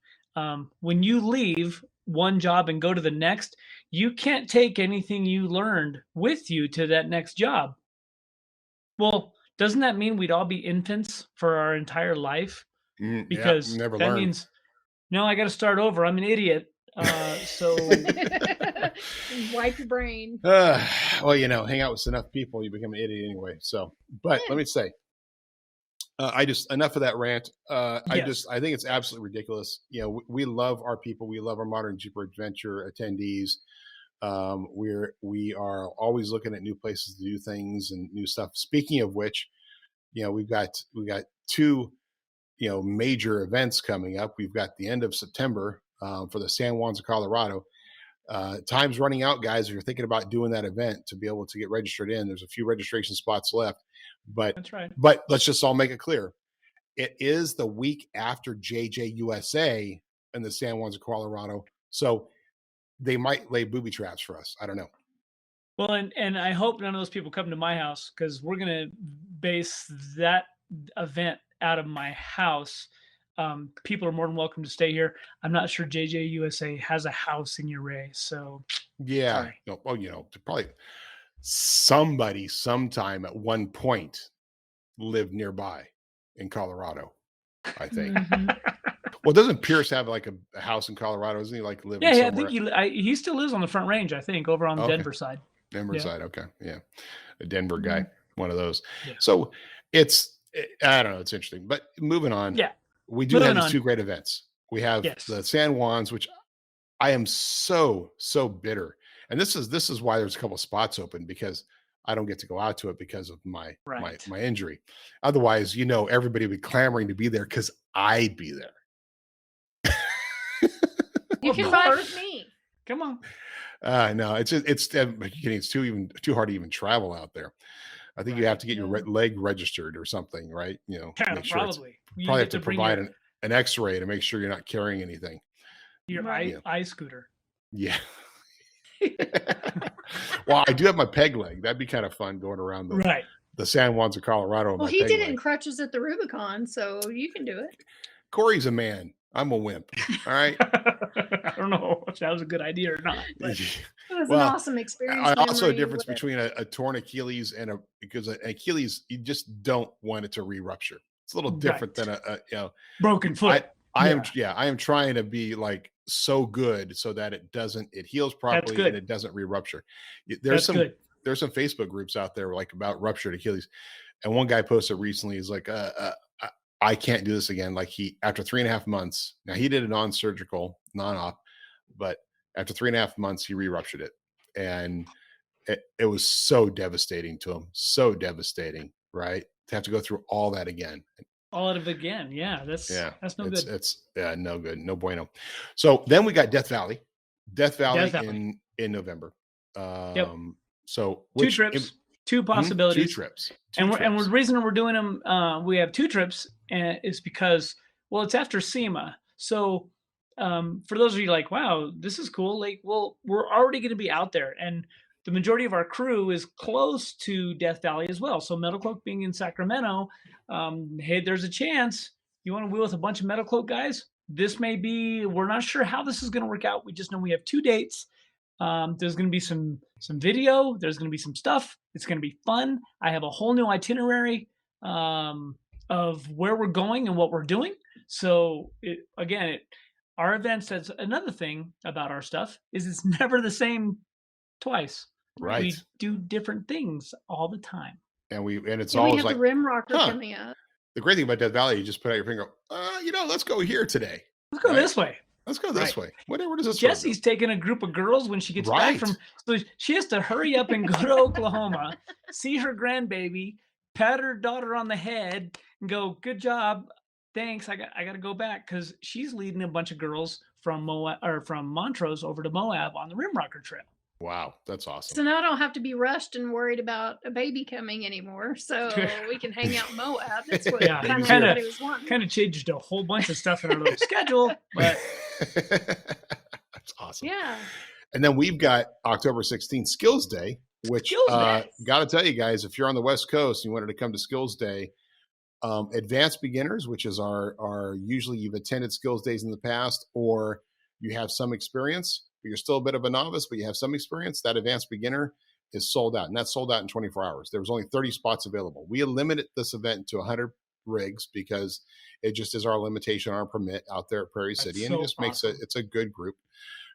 when you leave one job and go to the next, you can't take anything you learned with you to that next job. Well, doesn't that mean we'd all be infants for our entire life? Because
never
that
learned.
means, no, I got to start over. I'm an idiot. So
Wipe your brain.
Well, hang out with enough people, you become an idiot anyway. So, but let me say, enough of that rant.
Yes.
I think it's absolutely ridiculous. We love our people. We love our Modern Jeeper Adventure attendees. We are always looking at new places to do things and new stuff. Speaking of which, we've got two, major events coming up. We've got the end of September for the San Juans of Colorado. Time's running out, guys. If you're thinking about doing that event to be able to get registered in, there's a few registration spots left. But
that's right.
But let's just all make it clear. It is the week after JJUSA in the San Juans of Colorado. So they might lay booby traps for us. I don't know.
Well, and I hope none of those people come to my house, because we're going to base that event out of my house. People are more than welcome to stay here. I'm not sure JJUSA has a house in Uray, so
yeah.
sorry.
No, well, probably somebody sometime at one point lived nearby in Colorado, I think. Well, doesn't Pierce have like a house in Colorado? Isn't he like living
Yeah,
somewhere?
I think he still lives on the Front Range, I think, over on the Denver side.
Denver side, okay. Yeah. A Denver guy, one of those.
Yeah.
So I don't know, it's interesting. But moving on.
Yeah.
We do have these two great events. We have the San Juans, which I am so bitter. And this is why there's a couple of spots open, because I don't get to go out to it because of my injury. Otherwise, everybody would be clamoring to be there because I'd be there.
You can ride with me.
Come on.
No, it's too hard to even travel out there. I think you have to get your leg registered or something, right? Make sure
probably
have to provide an X-ray to make sure you're not carrying anything.
Your eye scooter.
Yeah. Well, I do have my peg leg. That'd be kind of fun going around the San Juans of Colorado.
Well, he did it in crutches at the Rubicon, so you can do it.
Corey's a man. I'm a wimp. All right.
I don't know if that was a good idea or not.
But it was an awesome experience.
Also, a difference between a torn Achilles because an Achilles, you just don't want it to re-rupture. It's a little different than a
broken foot.
I am trying to be like so good so that it heals properly and it doesn't re-rupture. There's some Facebook groups out there like about ruptured Achilles, and one guy posted recently is like, I can't do this again. Like after 3.5 months, now he did a non-surgical, non-op, but after 3.5 months, he re-ruptured it. And it was so devastating to him. So devastating, right? To have to go through all that again.
All of it again. Yeah. That's no good.
It's no good. No bueno. So then we got Death Valley in November. So
two trips. Two possibilities.
2 trips.
And the reason we're doing them, we have 2 trips, is because, well, it's after SEMA. So for those of you like, wow, this is cool. Like, well, we're already going to be out there. And the majority of our crew is close to Death Valley as well. So MetalCloak being in Sacramento, hey, there's a chance you want to wheel with a bunch of MetalCloak guys? this may be, we're not sure how this is going to work out. We just know we have 2 dates. There's going to be some video. There's going to be some stuff. It's going to be fun. I have a whole new itinerary of where we're going and what we're doing. So our events, that's another thing about our stuff, is it's never the same twice.
Right.
We do different things all the time.
And it's
we
always
have
like
the Rim Rocker coming up.
the great thing about Death Valley, you just put out your finger, let's go here today.
Let's go this way.
Let's go this way. Where does this
Jessy's taking a group of girls when she gets back from, so she has to hurry up and go to Oklahoma, see her grandbaby, pat her daughter on the head, and go, good job, thanks. I got to go back, because she's leading a bunch of girls from Moab, or from Montrose over to Moab on the Rim Rocker Trail.
Wow, that's awesome.
So now I don't have to be rushed and worried about a baby coming anymore. So we can hang out in Moab. That's what everybody was wanting.
Kind of changed a whole bunch of stuff in our little schedule, but
that's awesome.
Yeah.
And then we've got October 16th, Skillz Day, which got to tell you guys, if you're on the West Coast and you wanted to come to Skillz Day, advanced beginners, which is our usually you've attended Skillz Days in the past, or you have some experience, but you're still a bit of a novice, but you have some experience, that advanced beginner is sold out. And that's sold out in 24 hours. There was only 30 spots available. We limited this event to 100 rigs because it just is our limitation on our permit out there at Prairie City. And it just makes it's a good group.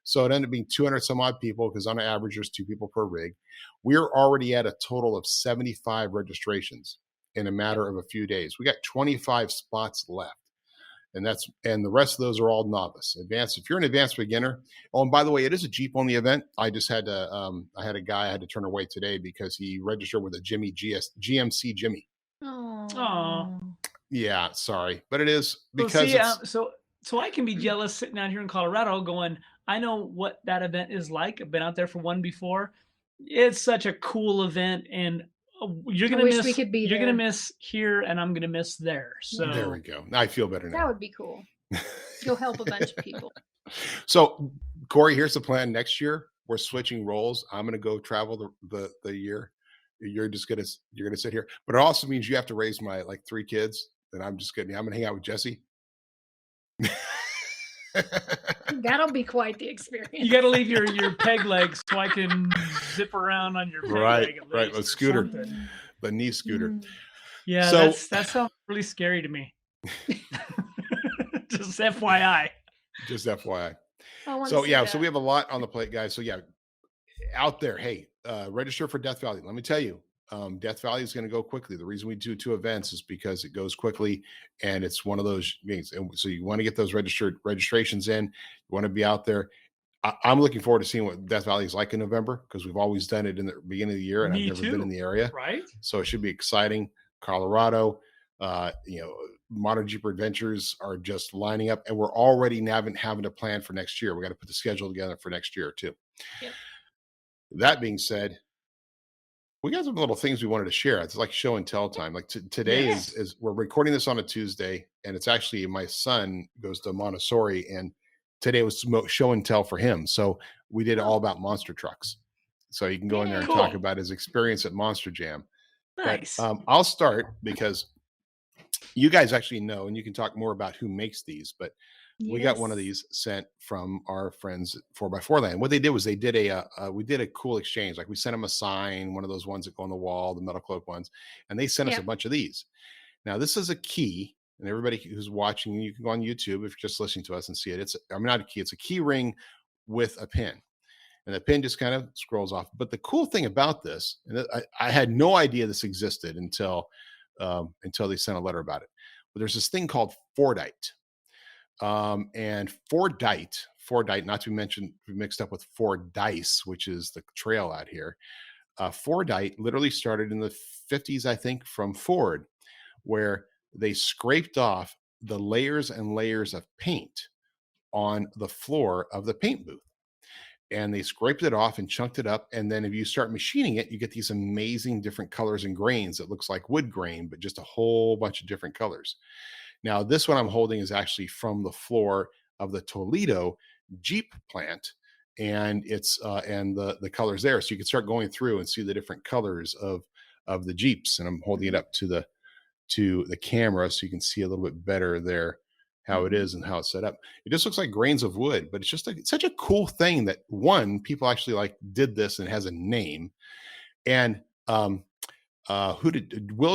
So it ended up being 200 some odd people, because on average, there's 2 people per rig. We're already at a total of 75 registrations in a matter of a few days. We got 25 spots left. And the rest of those are all novice. Advanced, if you're an advanced beginner. Oh, and by the way, it is a Jeep only event. I just had to I had a guy I had to turn away today because he registered with a GMC Jimmy.
Oh.
Yeah, sorry. But it is because
so I can be jealous sitting out here in Colorado going, I know what that event is like. I've been out there for one before. It's such a cool event, and you're gonna miss here, and I'm gonna miss there. So
there we go. I feel better now.
That would be cool. Go help a bunch of people.
So Corey, here's the plan. Next year we're switching roles. I'm gonna go travel the year. You're gonna sit here, but it also means you have to raise my 3 kids, and I'm gonna hang out with Jessy.
That'll be quite the experience.
You got to leave your peg legs so I can zip around on your peg leg.
Right. The scooter, the knee scooter.
Yeah, so, that sounds really scary to me. Just FYI.
Just FYI. So yeah, so we have a lot on the plate, guys. So yeah, out there, hey, register for Death Valley. Let me tell you, Death Valley is going to go quickly. The reason we do 2 events is because it goes quickly, and it's one of those things. And so you want to get those registrations in. You want to be out there. I'm looking forward to seeing what Death Valley is like in November, because we've always done it in the beginning of the year, and I've never been in the area.
Right.
So it should be exciting. Colorado, Modern Jeeper Adventures are just lining up, and we're already having to plan for next year. We got to put the schedule together for next year too. Yep. That being said, we got some little things we wanted to share. It's like show and tell time. Like today is we're recording this on a Tuesday, and it's actually my son goes to Montessori, and today was show and tell for him. So we did all about monster trucks. So you can go in there and talk about his experience at Monster Jam.
Nice.
But, I'll start because you guys actually know, and you can talk more about who makes these, but we got one of these sent from our friends at 4x4 Land. What they did was we did a cool exchange. Like we sent them a sign, one of those ones that go on the wall, the MetalCloak ones, and they sent us a bunch of these. Now this is a key, and everybody who's watching, you can go on YouTube if you're just listening to us and see it. It's not a key, it's a key ring with a pin. And the pin just kind of scrolls off. But the cool thing about this, and I had no idea this existed until they sent a letter about it. But there's this thing called Fordite. And Fordite, not to mention mixed up with Fordice, which is the trail out here. Fordite literally started in the 50s, I think, from Ford, where they scraped off the layers and layers of paint on the floor of the paint booth. And they scraped it off and chunked it up. And then if you start machining it, you get these amazing different colors and grains that looks like wood grain, but just a whole bunch of different colors. Now, this one I'm holding is actually from the floor of the Toledo Jeep plant, and it's and the colors there. So you can start going through and see the different colors of the Jeeps. And I'm holding it up to the camera so you can see a little bit better there. how it is and how it's set up. It just looks like grains of wood, but it's just like such a cool thing that one, people actually like did this and it has a name. And Will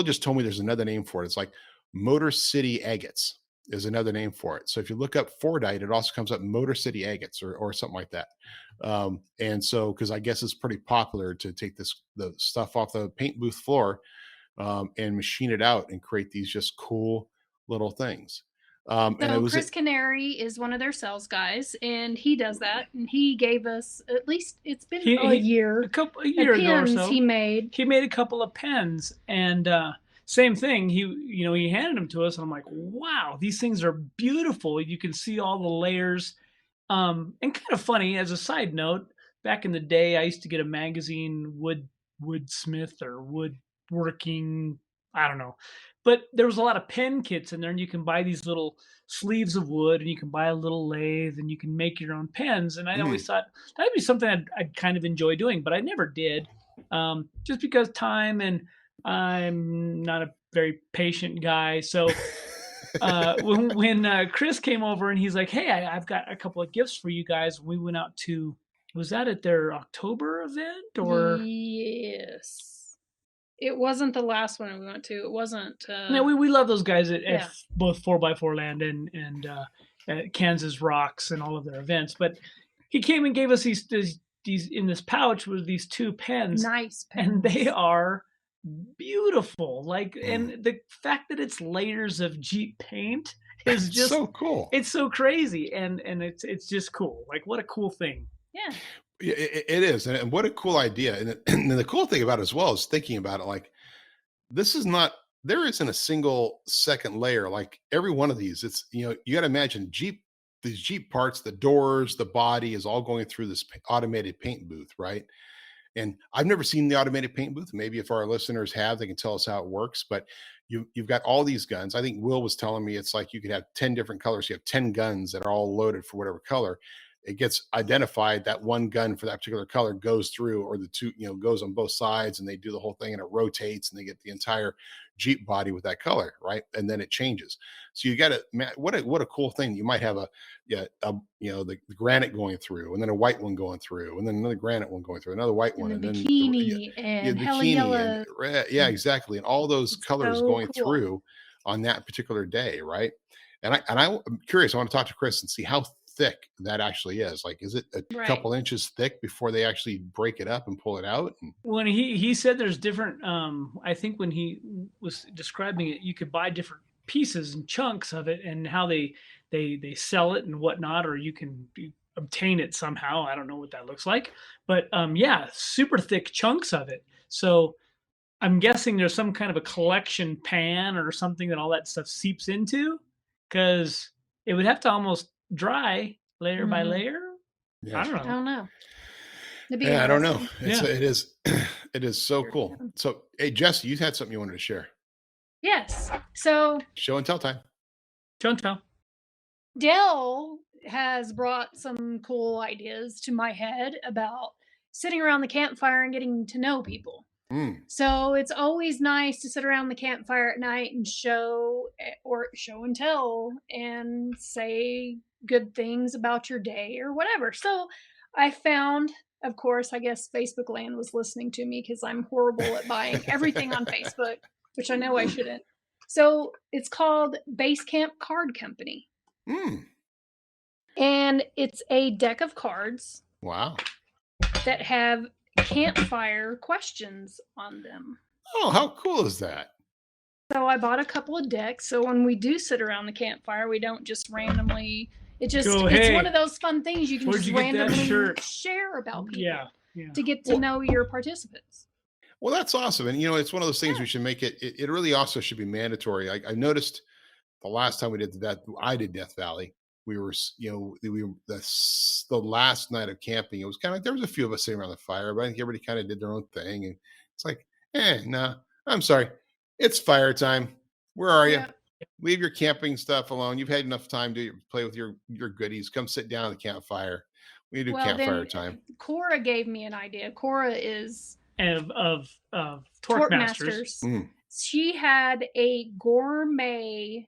just told me there's another name for it. It's like Motor City Agates is another name for it. So if you look up Fordite, it also comes up Motor City Agates or something like that. And so, because I guess it's pretty popular to take the stuff off the paint booth floor and machine it out and create these just cool little things.
So Chris Canary is one of their sales guys, and he does that. And he gave us, at least it's been a year ago or so. He made
a couple of pens, and same thing. He handed them to us, and I'm like, wow, these things are beautiful. You can see all the layers. And kind of funny, as a side note, back in the day, I used to get a magazine, Woodsmith or Woodworking, I don't know. But there was a lot of pen kits in there, and you can buy these little sleeves of wood, and you can buy a little lathe, and you can make your own pens. And I always thought that'd be something I'd kind of enjoy doing, but I never did, just because time, and I'm not a very patient guy. So when Chris came over, and he's like, "Hey, I've got a couple of gifts for you guys," we went out to, was that at their October event or?
Yes. It wasn't the last one we went to. It wasn't.
No, we love those guys at both 4x4 Land and at Kansas Rocks and all of their events. But he came and gave us these in this pouch with these two pens.
Nice pens.
And they are beautiful. Like, and the fact that it's layers of Jeep paint is just
so cool.
It's so crazy, and it's just cool. Like, what a cool thing.
Yeah.
It is. And what a cool idea. And the cool thing about it as well is thinking about it, like, there isn't a single second layer. Like every one of these, it's, you got to imagine these Jeep parts, the doors, the body is all going through this automated paint booth, right? And I've never seen the automated paint booth. Maybe if our listeners have, they can tell us how it works. But you've got all these guns. I think Will was telling me it's like you could have 10 different colors. You have 10 guns that are all loaded for whatever color. It gets identified that one gun for that particular color goes through, or the two, goes on both sides, and they do the whole thing, and it rotates, and they get the entire Jeep body with that color, right? And then it changes. So you got to, what a cool thing. You might have the granite going through, and then a white one going through, and then another granite one going through, another white one, and then
bikini and hella yellow.
Yeah, exactly. And all those colors going through on that particular day, right? And I'm curious. I want to talk to Chris and see how thick that actually is. Like, is it a couple inches thick before they actually break it up and pull it out?
When he said there's different, I think when he was describing it, you could buy different pieces and chunks of it, and how they sell it and whatnot, or you can obtain it somehow. I don't know what that looks like, but super thick chunks of it. So I'm guessing there's some kind of a collection pan or something that all that stuff seeps into, because it would have to almost dry layer by layer.
Yeah.
I don't know.
I don't know. It is so cool. So, hey, Jessy, you had something you wanted to share.
Yes. So
show and tell time.
Show and tell.
Dell has brought some cool ideas to my head about sitting around the campfire and getting to know people. So it's always nice to sit around the campfire at night and show and tell and say good things about your day or whatever. So I found, of course, I guess Facebook Land was listening to me because I'm horrible at buying everything on Facebook, which I know I shouldn't. So it's called Base Camp Card Company. And it's a deck of cards.
Wow.
That have campfire questions on them.
Oh, how cool is that?
So I bought a couple of decks. So when we do sit around the campfire, we don't just randomly. It's one of those fun things you can just randomly share about people to get to know your participants.
Well, that's awesome. And, it's one of those things we should make it. It really also should be mandatory. I noticed the last time I did Death Valley. We were, the last night of camping. It was kind of, there was a few of us sitting around the fire, but I think everybody kind of did their own thing. And it's like, no, I'm sorry. It's fire time. Where are you? Leave your camping stuff alone. You've had enough time to play with your goodies. Come sit down at the campfire. We do campfire time.
Cora gave me an idea. Cora is
of Torque Masters.
She had a gourmet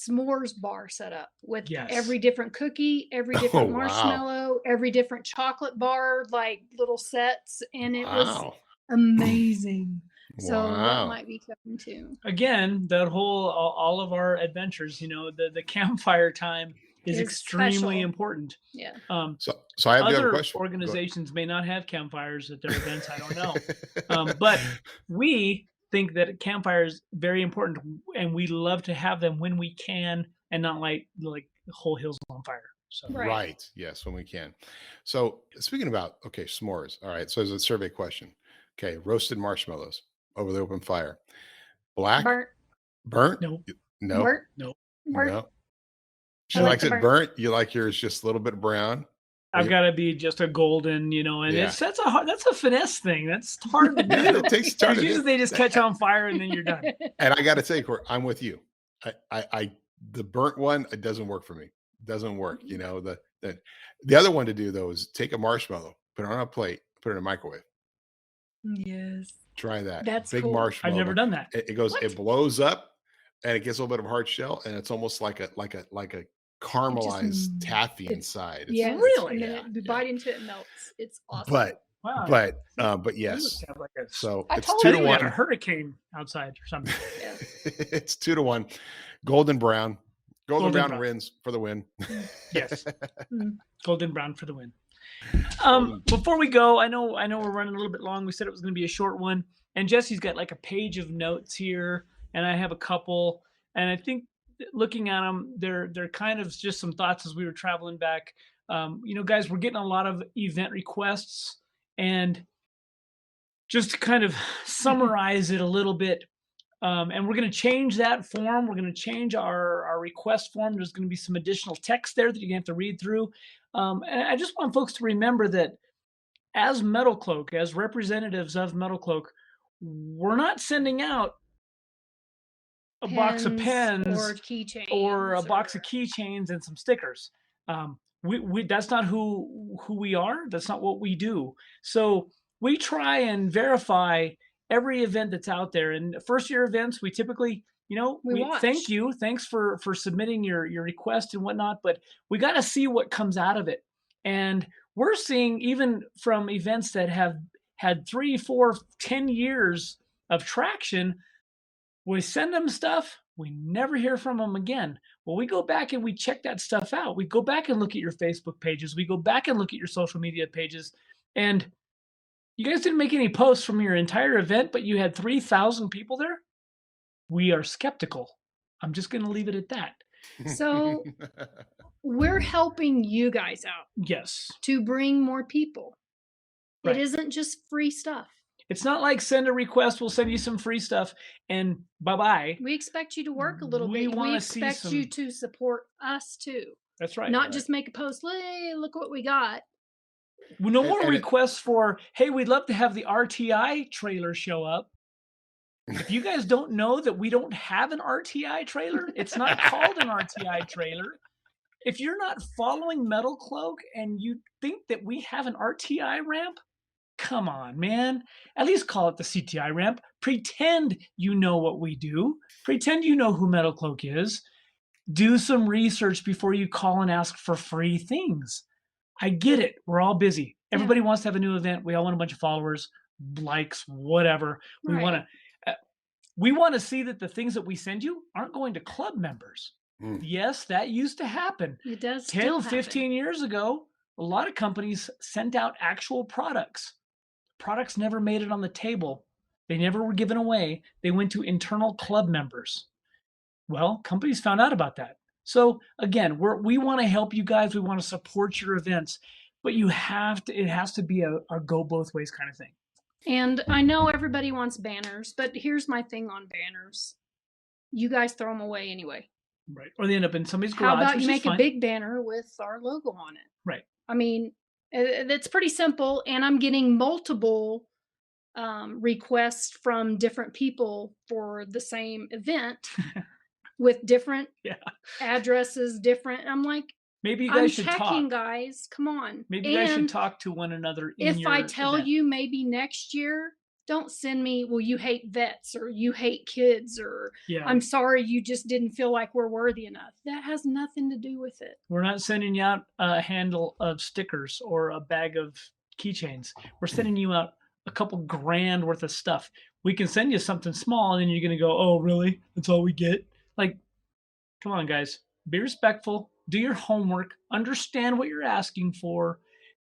s'mores bar set up with
Yes.
every different cookie, every different marshmallow, every different chocolate bar, like little sets, and it was amazing. So that might be coming too.
Again, that whole all of our adventures, the campfire time is extremely important.
Yeah.
So I have the other
other
question.
organizations may not have campfires at their events. I don't know. But we think that campfire is very important, and we love to have them when we can, and not like the whole hill's on fire. So
right. Yes, when we can. So speaking about s'mores. All right. So there's a survey question. Okay, roasted marshmallows over the open fire. Black? Burnt?
No.
No.
Burnt?
No.
Burnt?
No. She likes it burnt. You like yours just a little bit brown.
I've got to be just a golden, and that's a finesse thing. That's hard to do.
It takes time.
Usually they just catch on fire and then you're done.
And I got to say, Court, I'm with you. The burnt one, it doesn't work for me. It doesn't work. The other one to do though is take a marshmallow, put it on a plate, put it in a microwave.
Yes.
Try that.
That's
big
cool.
marshmallow.
I've never done that.
It goes, it blows up, and it gets a little bit of hard shell, and it's almost like a caramelized taffy inside. It's,
really? And then you bite into it, and melts. It's awesome.
But yes. So
I
it's
told
2
you
to
we
1.
had a hurricane outside or something.
It's 2 to 1. Golden brown. Golden brown wins for the win.
Yes. Golden brown for the win. Before we go, I know we're running a little bit long. We said it was going to be a short one, and Jesse's got like a page of notes here, and I have a couple, and I think looking at them, they're kind of just some thoughts as we were traveling back. Guys, we're getting a lot of event requests, and just to kind of summarize it a little bit, and we're going to change that form. We're going to change our request form. There's going to be some additional text there that you're going to have to read through. And I just want folks to remember that as MetalCloak, as representatives of MetalCloak, we're not sending out a box of pens
or keychains
or a box of keychains and some stickers. We that's not who we are. That's not what we do. So we try and verify every event that's out there. And first year events, we typically, we thank you. Thanks for submitting your request and whatnot, but we got to see what comes out of it. And we're seeing, even from events that have had 3, 4, 10 years of traction, we send them stuff, we never hear from them again. Well, we go back and we check that stuff out. We go back and look at your Facebook pages. We go back and look at your social media pages. And you guys didn't make any posts from your entire event, but you had 3,000 people there. We are skeptical. I'm just going to leave it at that.
So we're helping you guys out.
Yes.
To bring more people.
Right.
It isn't just free stuff.
It's not like send a request, we'll send you some free stuff, and bye-bye.
We expect you to work a little bit. We expect you to support us too.
That's right.
Not just make a post, hey, look what we got.
No more requests for, hey, we'd love to have the RTI trailer show up. If you guys don't know that we don't have an RTI trailer, it's not called an RTI trailer. If you're not following MetalCloak and you think that we have an RTI ramp, come on, man. At least call it the CTI ramp. Pretend you know what we do. Pretend you know who MetalCloak is. Do some research before you call and ask for free things. I get it. We're all busy. Everybody wants to have a new event. We all want a bunch of followers, likes, whatever.
Right.
We want to see that the things that we send you aren't going to club members. Yes, that used to happen.
It does
10, 15 years ago, a lot of companies sent out actual products. Products never made it on the table. They never were given away. They went to internal club members. Well, companies found out about that. So again, we want to help you guys. We want to support your events, but it has to be a go both ways kind of thing.
And I know everybody wants banners, but here's my thing on banners. You guys throw them away anyway.
Right. Or they end up in somebody's garage.
How about you make a big banner with our logo on it?
Right.
I mean, it's pretty simple, and I'm getting multiple requests from different people for the same event with different addresses, different. I'm like,
maybe you guys should
checking,
talk.
Guys, come on.
Maybe you guys should talk to one another.
If I tell you maybe next year Don't send me, well, you hate vets or you hate kids or
Yeah.
I'm sorry you just didn't feel like we're worthy enough. That has nothing to do with it.
We're not sending you out a handle of stickers or a bag of keychains. We're sending you out a couple grand worth of stuff. We can send you something small and then you're going to go, oh, really? That's all we get? Like, come on, guys. Be respectful. Do your homework. Understand what you're asking for.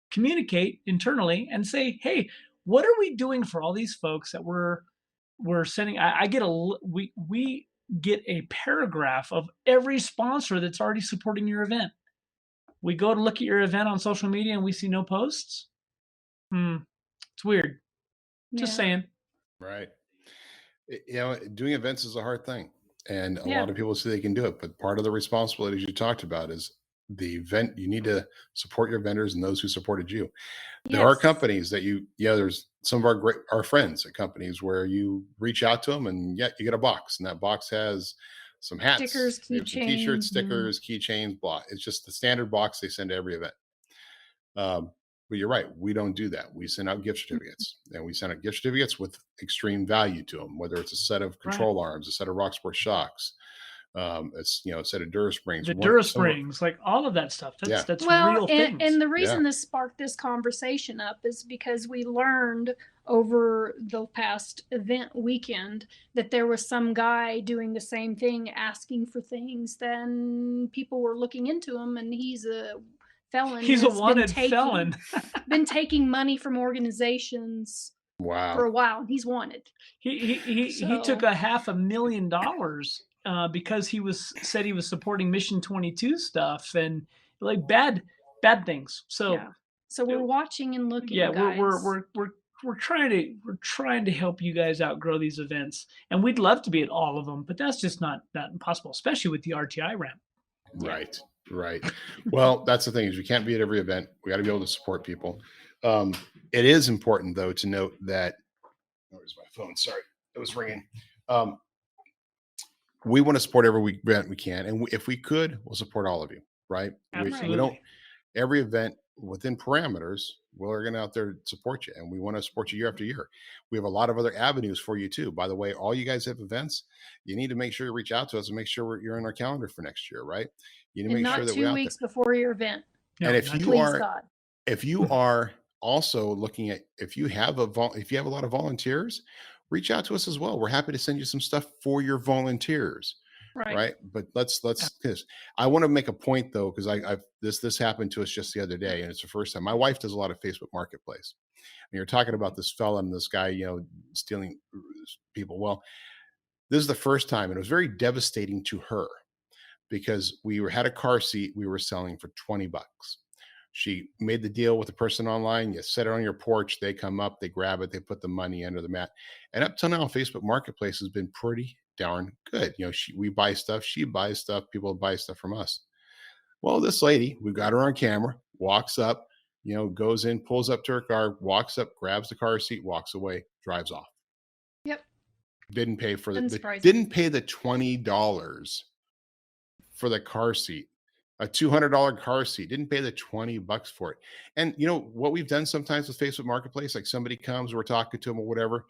Communicate internally and say, hey, what are we doing for all these folks that we're sending? We get a paragraph of every sponsor that's already supporting your event. We go to look at your event on social media and we see no posts. It's weird. Just saying.
Right. Doing events is a hard thing. And a lot of people say they can do it. But part of the responsibilities you talked about is the event. You need to support your vendors and those who supported you. There are companies that there's some of our friends at companies where you reach out to them and you get a box. And that box has some hats,
stickers, keychains,
t-shirts, stickers, keychains, blah. It's just the standard box they send to every event. But you're right. We don't do that. We send out gift certificates, and we send out gift certificates with extreme value to them, whether it's a set of control arms, a set of Rocksport shocks, it's, a set of Durasprings.
The Durasprings, like all of that stuff. That's real things.
And the reason this sparked this conversation up is because we learned over the past event weekend that there was some guy doing the same thing, asking for things. Then people were looking into him, and he's a felon.
He's a wanted felon.
Been taking money from organizations for a while. He's wanted.
He took $500,000 because he said he was supporting Mission 22 stuff and like bad things. So
we're watching and looking.
Yeah,
guys.
we're trying to help you guys outgrow these events, and we'd love to be at all of them, but that's just not that impossible, especially with the RTI ramp.
Right. Well, that's the thing, is we can't be at every event. We got to be able to support people. It is important, though, to note that, where's my phone? Sorry, it was ringing. We want to support every event we can. And if we could, we'll support all of you, right? We don't, every event within parameters, we're going to out there support you. And we want to support you year after year. We have a lot of other avenues for you too. By the way, all you guys have events, you need to make sure you reach out to us and make sure you're in our calendar for next year, right? You need to make sure that we're out there.
2 weeks before your event.
And if you are also looking at, if you have a lot of volunteers, reach out to us as well. We're happy to send you some stuff for your volunteers. Right. But let's I want to make a point though, because this happened to us just the other day, and it's the first time. My wife does a lot of Facebook Marketplace, and you're talking about this fella and this guy, stealing people. Well, this is the first time, and it was very devastating to her because had a car seat we were selling for $20. She made the deal with the person online. You set it on your porch. They come up, they grab it, they put the money under the mat. And up till now, Facebook Marketplace has been pretty darn good. We buy stuff, she buys stuff, people buy stuff from us. Well, this lady, we've got her on camera, walks up, goes in, pulls up to her car, walks up, grabs the car seat, walks away, drives off.
Yep.
Didn't pay for didn't pay the $20 for the car seat. A $200 car seat, didn't pay the $20 for it. And what we've done sometimes with Facebook Marketplace, like somebody comes, we're talking to them or whatever.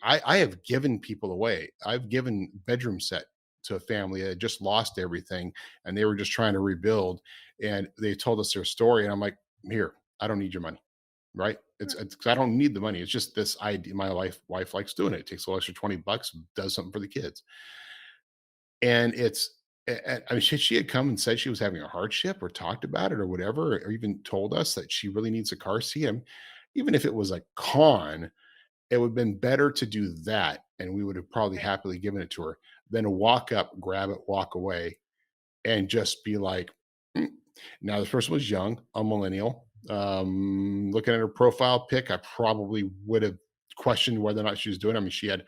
I have given people away. I've given bedroom set to a family that just lost everything and they were just trying to rebuild. And they told us their story. And I'm like, here, I don't need your money. Right. It's I don't need the money. It's just this idea. My wife likes doing it. It takes a little extra $20, does something for the kids. And she had come and said she was having a hardship or talked about it or whatever, or even told us that she really needs a car seat. Even if it was a con, it would have been better to do that. And we would have probably happily given it to her than to walk up, grab it, walk away, and just be like, Now, this person was young, a millennial. Looking at her profile pic, I probably would have questioned whether or not she was doing it. I mean, she had,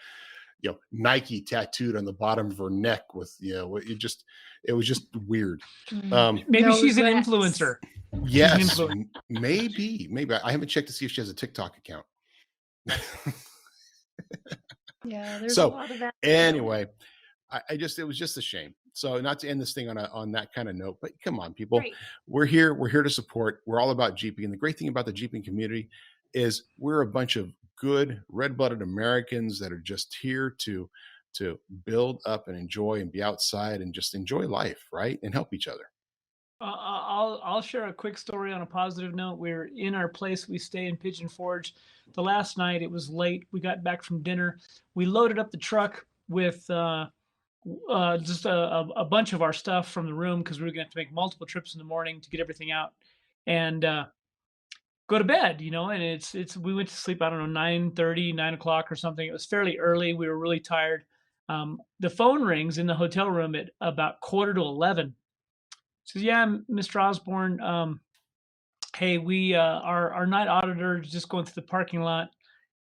Nike tattooed on the bottom of her neck with, it was just weird.
Maybe she's an influencer.
Yes, maybe. I haven't checked to see if she has a TikTok account.
Yeah, there's a lot of that.
Anyway, it was just a shame. So not to end this thing on that kind of note, but come on, people, we're here to support. We're all about Jeeping. And the great thing about the Jeeping community is we're a bunch of good red-blooded Americans that are just here to build up and enjoy and be outside and just enjoy life, right? And help each other.
I'll share a quick story on a positive note. We're in our place. We stay in Pigeon Forge. The last night it was late. We got back from dinner. We loaded up the truck with just a bunch of our stuff from the room because we were going to have to make multiple trips in the morning to get everything out and go to bed. And it's we went to sleep, I don't know, 9:30, 9 o'clock or something. It was fairly early. We were really tired. The phone rings in the hotel room at about 10:45. Says, yeah, Mr. Osborne, hey, we our night auditor is just going through the parking lot.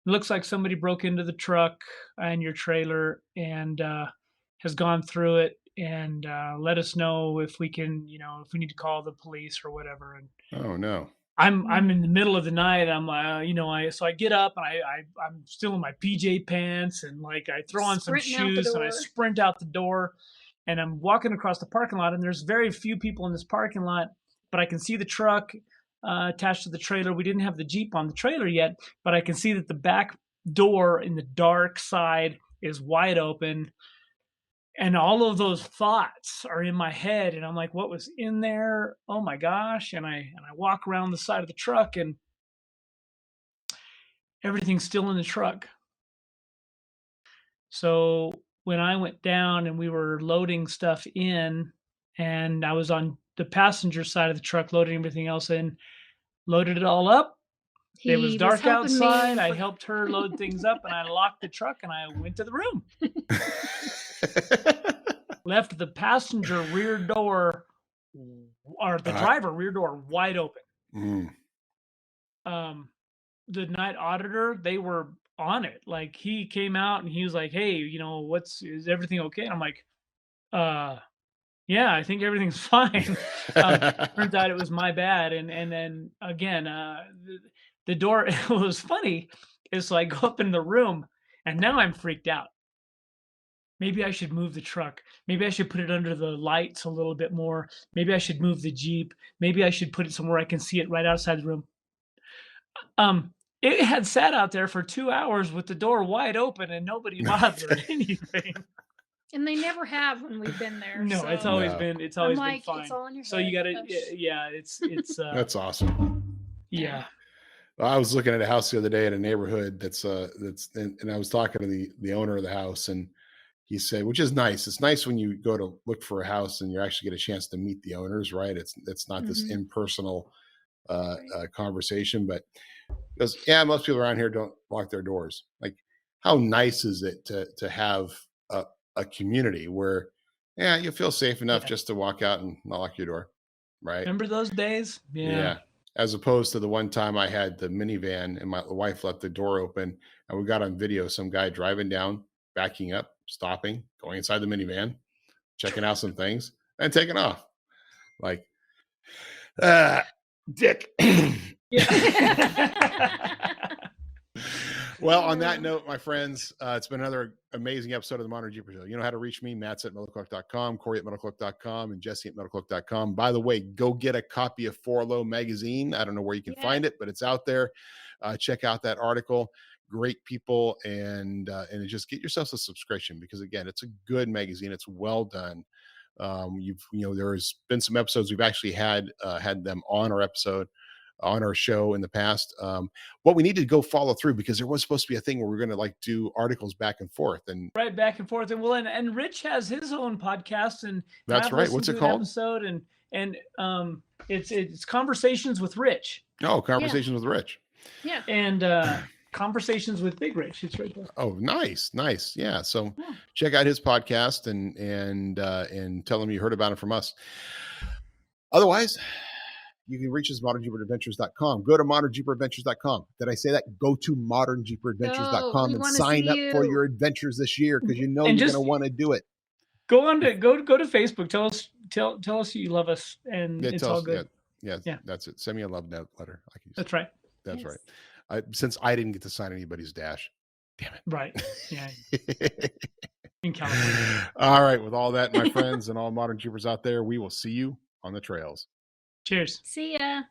It looks like somebody broke into the truck and your trailer and has gone through it and let us know if we can, if we need to call the police or whatever. And
oh no,
I'm in the middle of the night. I'm so I get up and I'm still in my PJ pants and like I throw on some shoes and I sprint out the door. And I'm walking across the parking lot, and there's very few people in this parking lot, but I can see the truck attached to the trailer. We didn't have the Jeep on the trailer yet, but I can see that the back door in the dark side is wide open. And all of those thoughts are in my head. And I'm like, what was in there? Oh my gosh. And I walk around the side of the truck and everything's still in the truck. So when I went down and we were loading stuff in and I was on the passenger side of the truck, loading everything else in, loaded it all up. It was dark outside. I helped her load things up and I locked the truck and I went to the room. Left the passenger rear door or the driver rear door wide open. The night auditor, they were on it. Like he came out and he was like, hey, is everything okay? And I'm like, yeah, I think everything's fine. Turns out it was my bad. And then again, the door, it was funny. It's like go up in the room and now I'm freaked out. Maybe I should move the truck. Maybe I should put it under the lights a little bit more. Maybe I should move the Jeep. Maybe I should put it somewhere I can see it right outside the room. It had sat out there for 2 hours with the door wide open and nobody bothered anything.
And they never have when we've been there.
No,
so.
it's always been been fine.
It's all in your head.
So you got to, yeah, it's
that's awesome.
Yeah.
Well, I was looking at a house the other day in a neighborhood that's and I was talking to the owner of the house and he said, which is nice. It's nice when you go to look for a house and you actually get a chance to meet the owners, right? It's not this impersonal conversation, but because most people around here don't lock their doors. Like, how nice is it to have a community where you feel safe enough just to walk out and not lock your door, right?
Remember those days? Yeah.
As opposed to the one time I had the minivan and my wife left the door open and we got on video some guy driving down, backing up, stopping, going inside the minivan, checking out some things, and taking off. Like, dick. Well, on that note, my friends, it's been another amazing episode of the Modern Jeeper Show. You know how to reach me, Matson at MetalCloak.com, Corey at MetalCloak.com, and Jessy at MetalCloak.com. By the way, go get a copy of 4Low magazine. I don't know where you can find it, but it's out there. Check out that article. Great people, and just get yourself a subscription because again, it's a good magazine. It's well done. There's been some episodes we've actually had them on our show in the past. What we need to go follow through because there was supposed to be a thing where we're going to like do articles back and forth and
back and forth. And Rich has his own podcast and
that's right. What's it called?
Episode and it's Conversations with Rich.
Oh, Conversations with Rich.
Yeah.
And Conversations with Big Rich. It's right there.
Oh, nice. Yeah. So check out his podcast and tell him you heard about it from us. Otherwise, you can reach us at ModernJeeperAdventures.com. Go to ModernJeeperAdventures.com. Did I say that? Go to ModernJeeperAdventures.com and sign up for your adventures this year because you're going to want to do it.
Go to Facebook. Tell us you love us, and it's all good.
Yeah, that's it. Send me a love note letter.
That's right.
That's right. Since I didn't get to sign anybody's dash. Damn it.
Right. Yeah. In California.
All right. With all that, my friends and all Modern Jeepers out there, we will see you on the trails.
Cheers.
See ya.